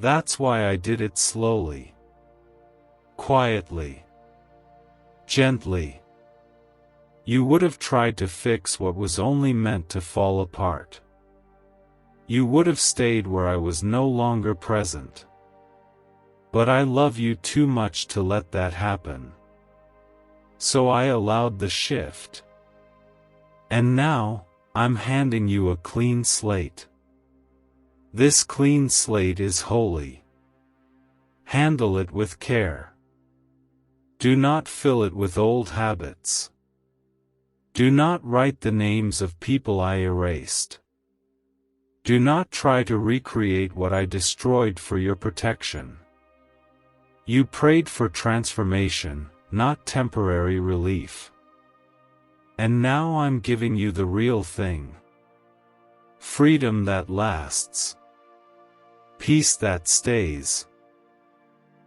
That's why I did it slowly. Quietly. Gently. You would have tried to fix what was only meant to fall apart. You would have stayed where I was no longer present. But I love you too much to let that happen. So I allowed the shift. And now, I'm handing you a clean slate. This clean slate is holy. Handle it with care. Do not fill it with old habits. Do not write the names of people I erased. Do not try to recreate what I destroyed for your protection. You prayed for transformation, not temporary relief. And now I'm giving you the real thing. Freedom that lasts. Peace that stays.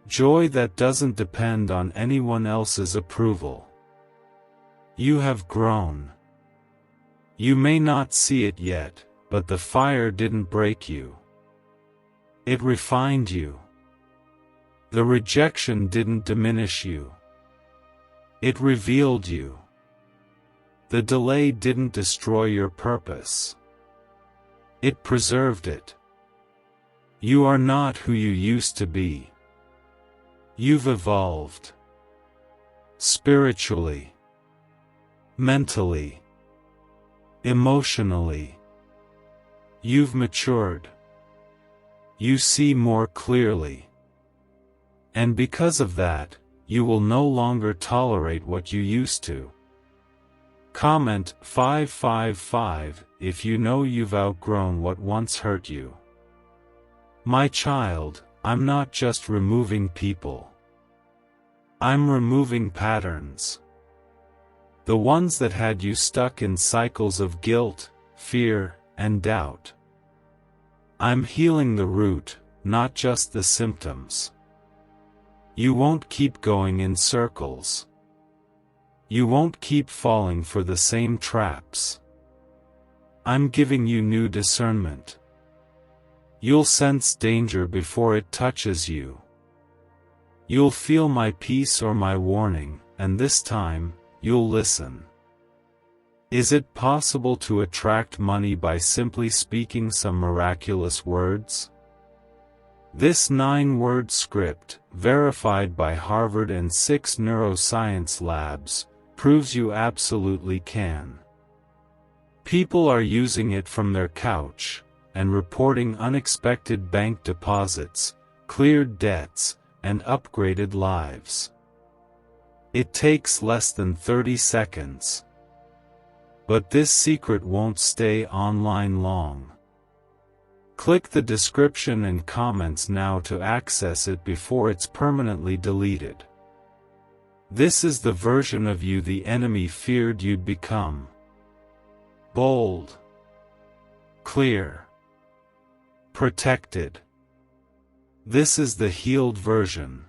Joy that doesn't depend on anyone else's approval. You have grown. You may not see it yet, but the fire didn't break you. It refined you. The rejection didn't diminish you. It revealed you. The delay didn't destroy your purpose. It preserved it. You are not who you used to be. You've evolved. Spiritually. Mentally. Emotionally. You've matured. You see more clearly. And because of that, you will no longer tolerate what you used to. Comment 555 if you know you've outgrown what once hurt you. My child, I'm not just removing people. I'm removing patterns. The ones that had you stuck in cycles of guilt, fear, and doubt. I'm healing the root, not just the symptoms. You won't keep going in circles. You won't keep falling for the same traps. I'm giving you new discernment. You'll sense danger before it touches you. You'll feel my peace or my warning, and this time, you'll listen. Is it possible to attract money by simply speaking some miraculous words? This 9-word script, verified by Harvard and 6 neuroscience labs, proves you absolutely can. People are using it from their couch, and reporting unexpected bank deposits, cleared debts, and upgraded lives. It takes less than 30 seconds. But this secret won't stay online long. Click the description and comments now to access it before it's permanently deleted. This is the version of you the enemy feared you'd become. Bold. Clear. Protected. This is the healed version.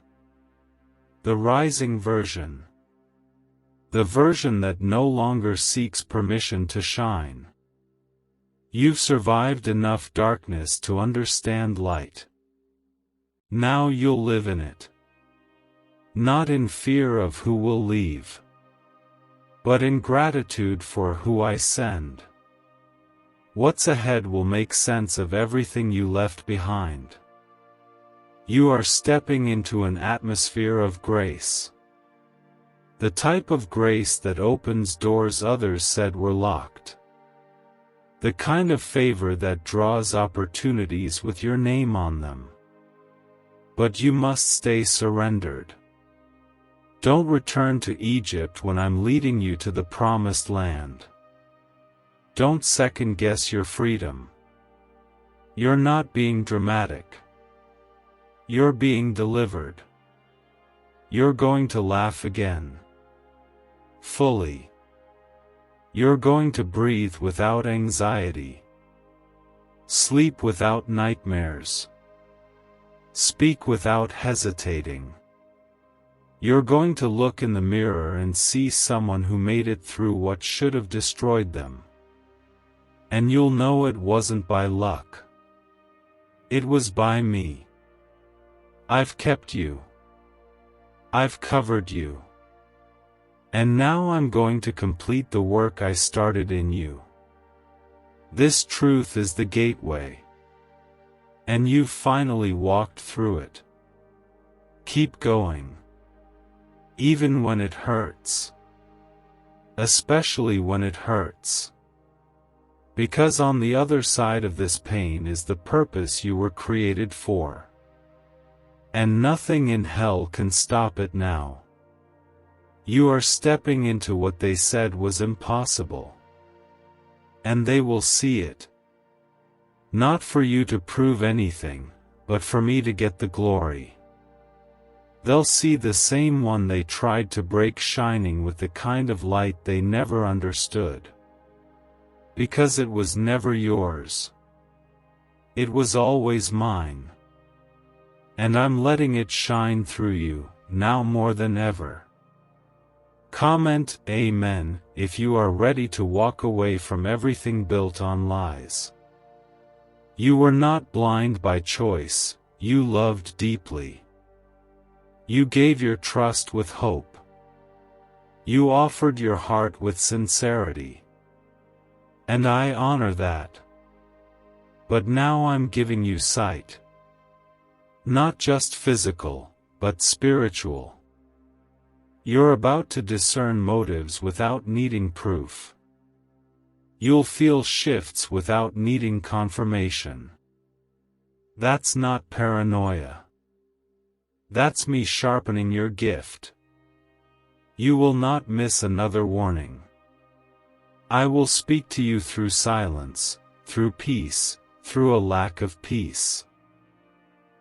The rising version. The version that no longer seeks permission to shine. You've survived enough darkness to understand light. Now you'll live in it. Not in fear of who will leave, but in gratitude for who I send. What's ahead will make sense of everything you left behind. You are stepping into an atmosphere of grace. The type of grace that opens doors others said were locked. The kind of favor that draws opportunities with your name on them. But you must stay surrendered. Don't return to Egypt when I'm leading you to the promised land. Don't second-guess your freedom. You're not being dramatic. You're being delivered. You're going to laugh again. Fully. You're going to breathe without anxiety. Sleep without nightmares. Speak without hesitating. You're going to look in the mirror and see someone who made it through what should have destroyed them. And you'll know it wasn't by luck. It was by me. I've kept you. I've covered you. And now I'm going to complete the work I started in you. This truth is the gateway. And you've finally walked through it. Keep going. Even when it hurts. Especially when it hurts. Because on the other side of this pain is the purpose you were created for. And nothing in hell can stop it now. You are stepping into what they said was impossible. And they will see it. Not for you to prove anything, but for me to get the glory. They'll see the same one they tried to break shining with the kind of light they never understood. Because it was never yours. It was always mine. And I'm letting it shine through you, now more than ever. Comment Amen if you are ready to walk away from everything built on lies. You were not blind by choice, you loved deeply. You gave your trust with hope. You offered your heart with sincerity. And I honor that. But now I'm giving you sight. Not just physical, but spiritual. You're about to discern motives without needing proof. You'll feel shifts without needing confirmation. That's not paranoia. That's me sharpening your gift. You will not miss another warning. I will speak to you through silence, through peace, through a lack of peace.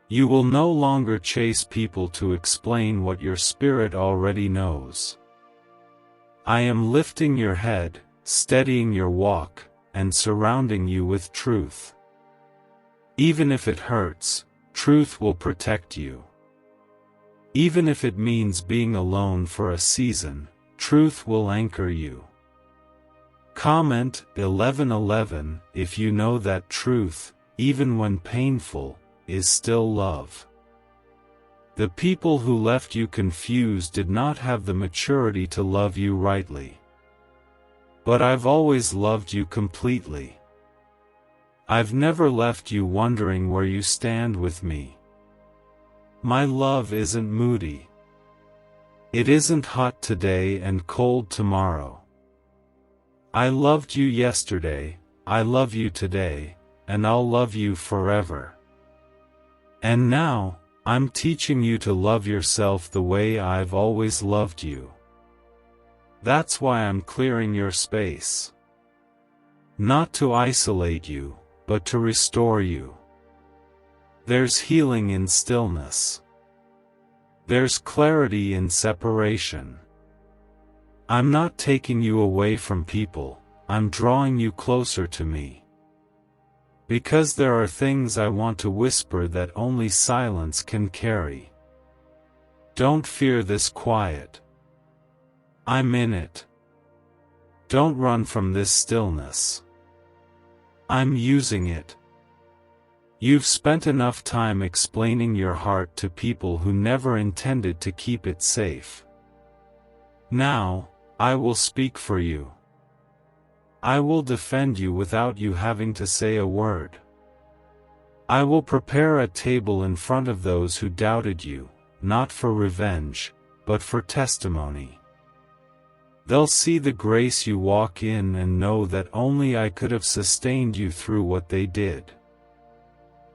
You will no longer chase people to explain what your spirit already knows. I am lifting your head, steadying your walk, and surrounding you with truth. Even if it hurts, truth will protect you. Even if it means being alone for a season, truth will anchor you. Comment 11:11 if you know that truth, even when painful, is still love. The people who left you confused did not have the maturity to love you rightly. But I've always loved you completely. I've never left you wondering where you stand with me. My love isn't moody. It isn't hot today and cold tomorrow. I loved you yesterday, I love you today, and I'll love you forever. And now, I'm teaching you to love yourself the way I've always loved you. That's why I'm clearing your space. Not to isolate you, but to restore you. There's healing in stillness. There's clarity in separation. I'm not taking you away from people, I'm drawing you closer to me. Because there are things I want to whisper that only silence can carry. Don't fear this quiet. I'm in it. Don't run from this stillness. I'm using it. You've spent enough time explaining your heart to people who never intended to keep it safe. Now, I will speak for you. I will defend you without you having to say a word. I will prepare a table in front of those who doubted you, not for revenge, but for testimony. They'll see the grace you walk in and know that only I could have sustained you through what they did.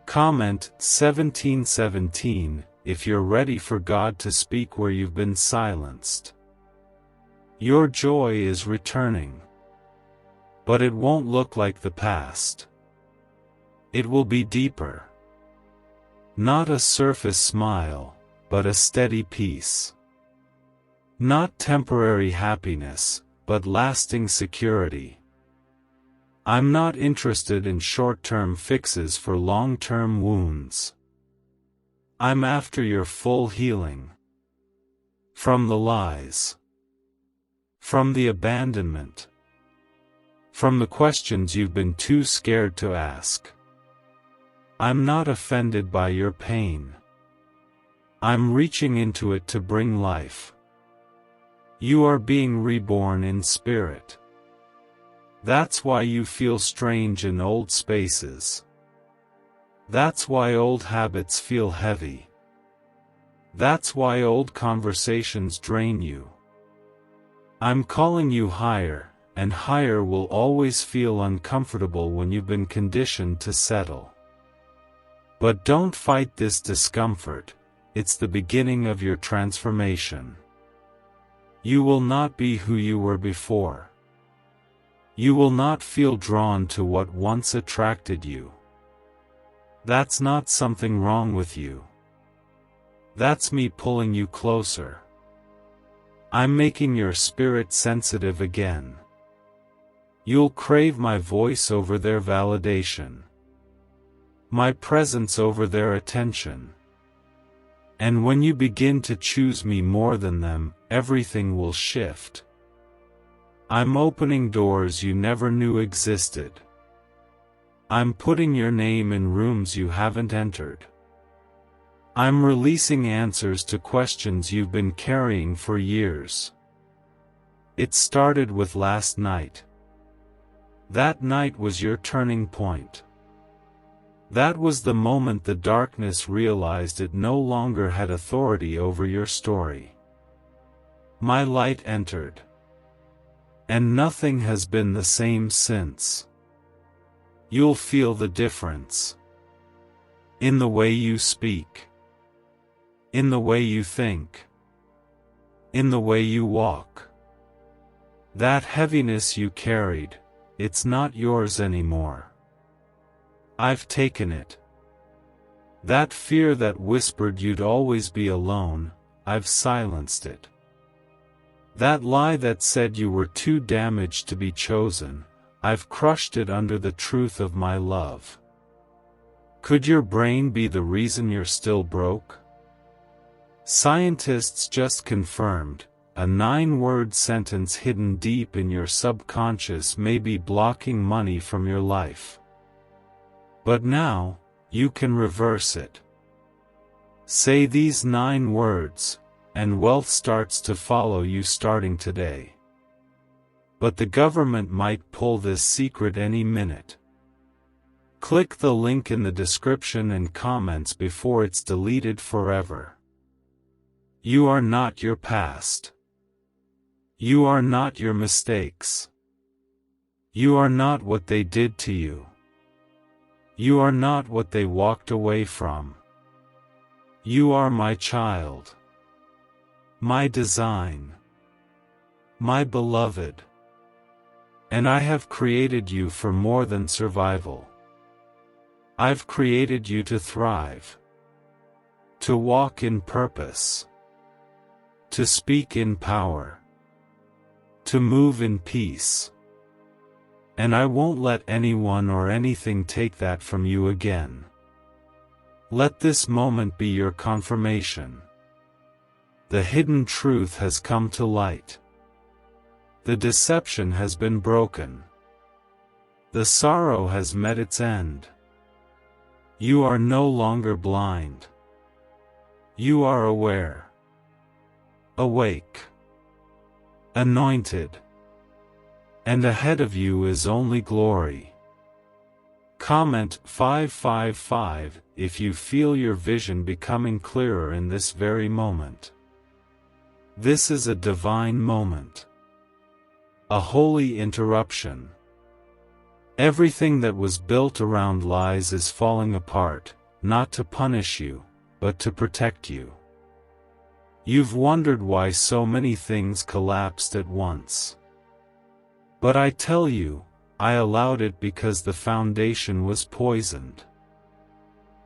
Comment 17:17 if you're ready for God to speak where you've been silenced. Your joy is returning. But it won't look like the past. It will be deeper. Not a surface smile, but a steady peace. Not temporary happiness, but lasting security. I'm not interested in short-term fixes for long-term wounds. I'm after your full healing. From the lies. From the abandonment. From the questions you've been too scared to ask. I'm not offended by your pain. I'm reaching into it to bring life. You are being reborn in spirit. That's why you feel strange in old spaces. That's why old habits feel heavy. That's why old conversations drain you. I'm calling you higher, and higher will always feel uncomfortable when you've been conditioned to settle. But don't fight this discomfort, it's the beginning of your transformation. You will not be who you were before. You will not feel drawn to what once attracted you. That's not something wrong with you. That's me pulling you closer. I'm making your spirit sensitive again. You'll crave my voice over their validation, my presence over their attention. And when you begin to choose me more than them, everything will shift. I'm opening doors you never knew existed. I'm putting your name in rooms you haven't entered. I'm releasing answers to questions you've been carrying for years. It started with last night. That night was your turning point. That was the moment the darkness realized it no longer had authority over your story. My light entered. And nothing has been the same since. You'll feel the difference. In the way you speak. In the way you think. In the way you walk. That heaviness you carried, it's not yours anymore. I've taken it. That fear that whispered you'd always be alone, I've silenced it. That lie that said you were too damaged to be chosen, I've crushed it under the truth of my love. Could your brain be the reason you're still broke? Scientists just confirmed, a 9-word sentence hidden deep in your subconscious may be blocking money from your life. But now, you can reverse it. Say these 9 words, and wealth starts to follow you starting today. But the government might pull this secret any minute. Click the link in the description and comments before it's deleted forever. You are not your past. You are not your mistakes. You are not what they did to you. You are not what they walked away from. You are my child. My design. My beloved. And I have created you for more than survival. I've created you to thrive. To walk in purpose. To speak in power. To move in peace. And I won't let anyone or anything take that from you again. Let this moment be your confirmation. The hidden truth has come to light. The deception has been broken. The sorrow has met its end. You are no longer blind. You are aware. Awake. Anointed. And ahead of you is only glory. Comment 555 if you feel your vision becoming clearer in this very moment. This is a divine moment. A holy interruption. Everything that was built around lies is falling apart, not to punish you, but to protect you. You've wondered why so many things collapsed at once. But I tell you, I allowed it because the foundation was poisoned.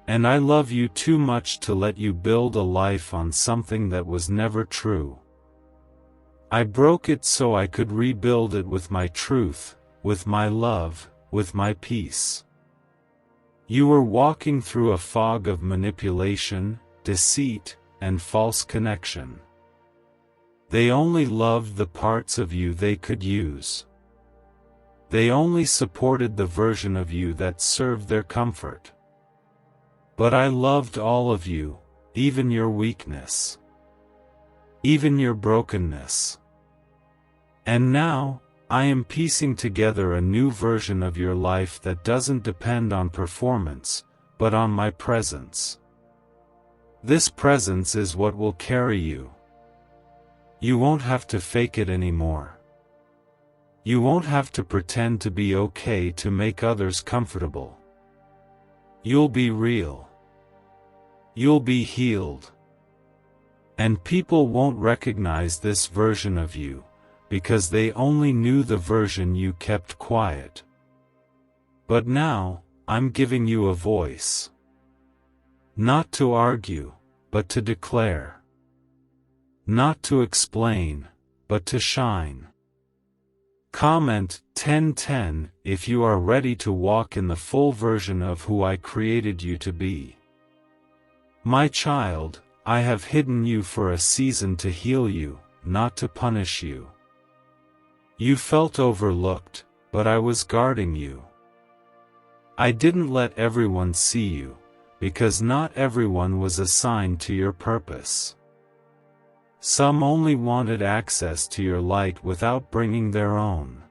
And I love you too much to let you build a life on something that was never true. I broke it so I could rebuild it with my truth, with my love, with my peace. You were walking through a fog of manipulation, deceit, and false connection. They only loved the parts of you they could use. They only supported the version of you that served their comfort. But I loved all of you, even your weakness. Even your brokenness. And now, I am piecing together a new version of your life that doesn't depend on performance, but on my presence. This presence is what will carry you. You won't have to fake it anymore. You won't have to pretend to be okay to make others comfortable. You'll be real. You'll be healed. And people won't recognize this version of you, because they only knew the version you kept quiet. But now, I'm giving you a voice. Not to argue, but to declare. Not to explain, but to shine. Comment 1010 if you are ready to walk in the full version of who I created you to be. My child, I have hidden you for a season to heal you, not to punish you. You felt overlooked, but I was guarding you. I didn't let everyone see you, because not everyone was assigned to your purpose. Some only wanted access to your light without bringing their own.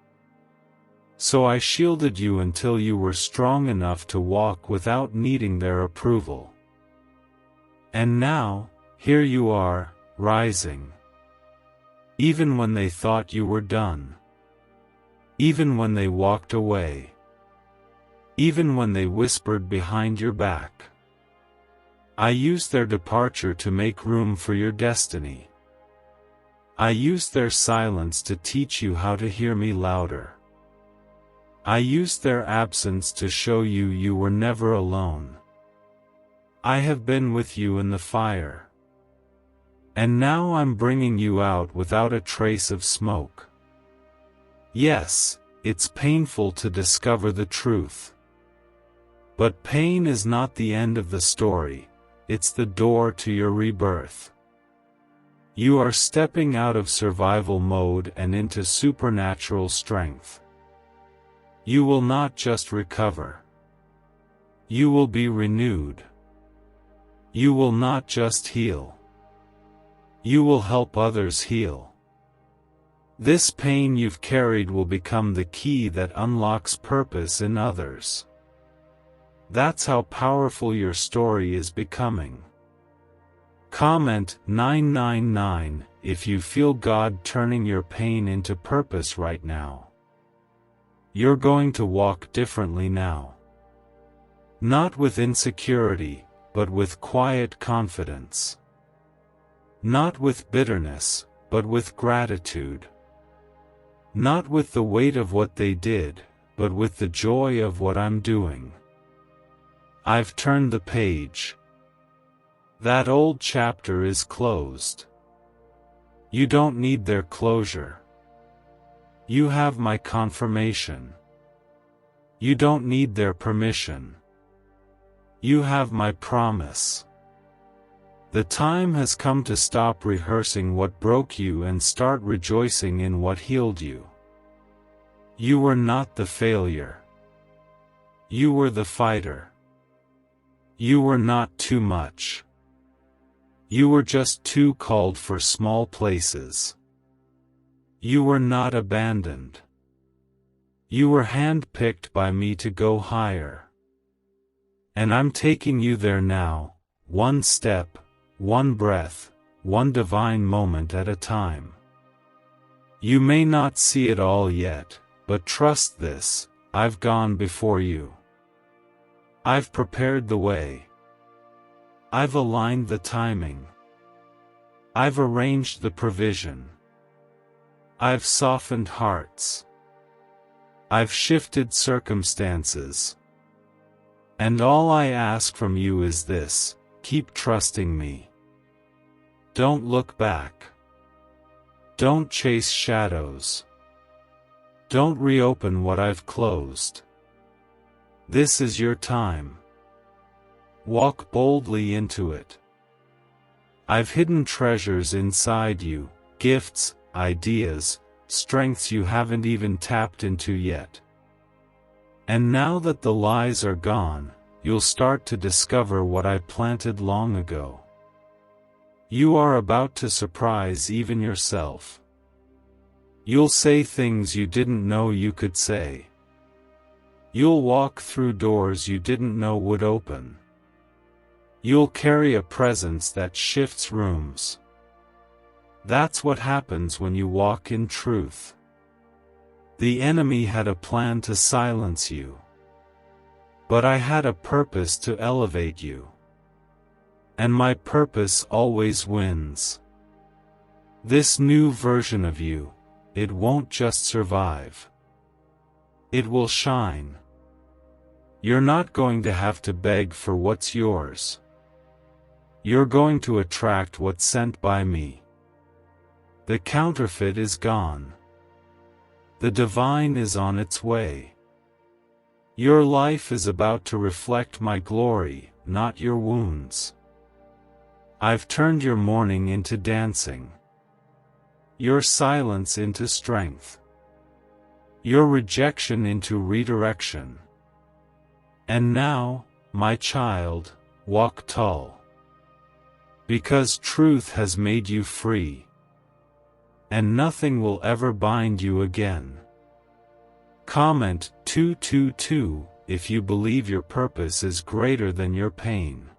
So I shielded you until you were strong enough to walk without needing their approval. And now, here you are, rising. Even when they thought you were done. Even when they walked away. Even when they whispered behind your back. I used their departure to make room for your destiny. I used their silence to teach you how to hear me louder. I used their absence to show you you were never alone. I have been with you in the fire. And now I'm bringing you out without a trace of smoke. Yes, it's painful to discover the truth. But pain is not the end of the story, it's the door to your rebirth. You are stepping out of survival mode and into supernatural strength. You will not just recover. You will be renewed. You will not just heal. You will help others heal. This pain you've carried will become the key that unlocks purpose in others. That's how powerful your story is becoming. Comment 999 if you feel God turning your pain into purpose right now. You're going to walk differently now. Not with insecurity, but with quiet confidence. Not with bitterness, but with gratitude. Not with the weight of what they did, but with the joy of what I'm doing. I've turned the page. That old chapter is closed. You don't need their closure. You have my confirmation. You don't need their permission. You have my promise. The time has come to stop rehearsing what broke you and start rejoicing in what healed you. You were not the failure. You were the fighter. You were not too much. You were just too called for small places. You were not abandoned. You were handpicked by me to go higher. And I'm taking you there now, one step, one breath, one divine moment at a time. You may not see it all yet, but trust this, I've gone before you. I've prepared the way. I've aligned the timing. I've arranged the provision. I've softened hearts. I've shifted circumstances. And all I ask from you is this: keep trusting me. Don't look back. Don't chase shadows. Don't reopen what I've closed. This is your time. Walk boldly into it. I've hidden treasures inside you, gifts, ideas, strengths you haven't even tapped into yet. And now that the lies are gone, you'll start to discover what I planted long ago. You are about to surprise even yourself. You'll say things you didn't know you could say. You'll walk through doors you didn't know would open. You'll carry a presence that shifts rooms. That's what happens when you walk in truth. The enemy had a plan to silence you. But I had a purpose to elevate you. And my purpose always wins. This new version of you, it won't just survive. It will shine. You're not going to have to beg for what's yours. You're going to attract what's sent by me. The counterfeit is gone. The divine is on its way. Your life is about to reflect my glory, not your wounds. I've turned your mourning into dancing. Your silence into strength. Your rejection into redirection. And now, my child, walk tall. Because truth has made you free. And nothing will ever bind you again. Comment 222 if you believe your purpose is greater than your pain.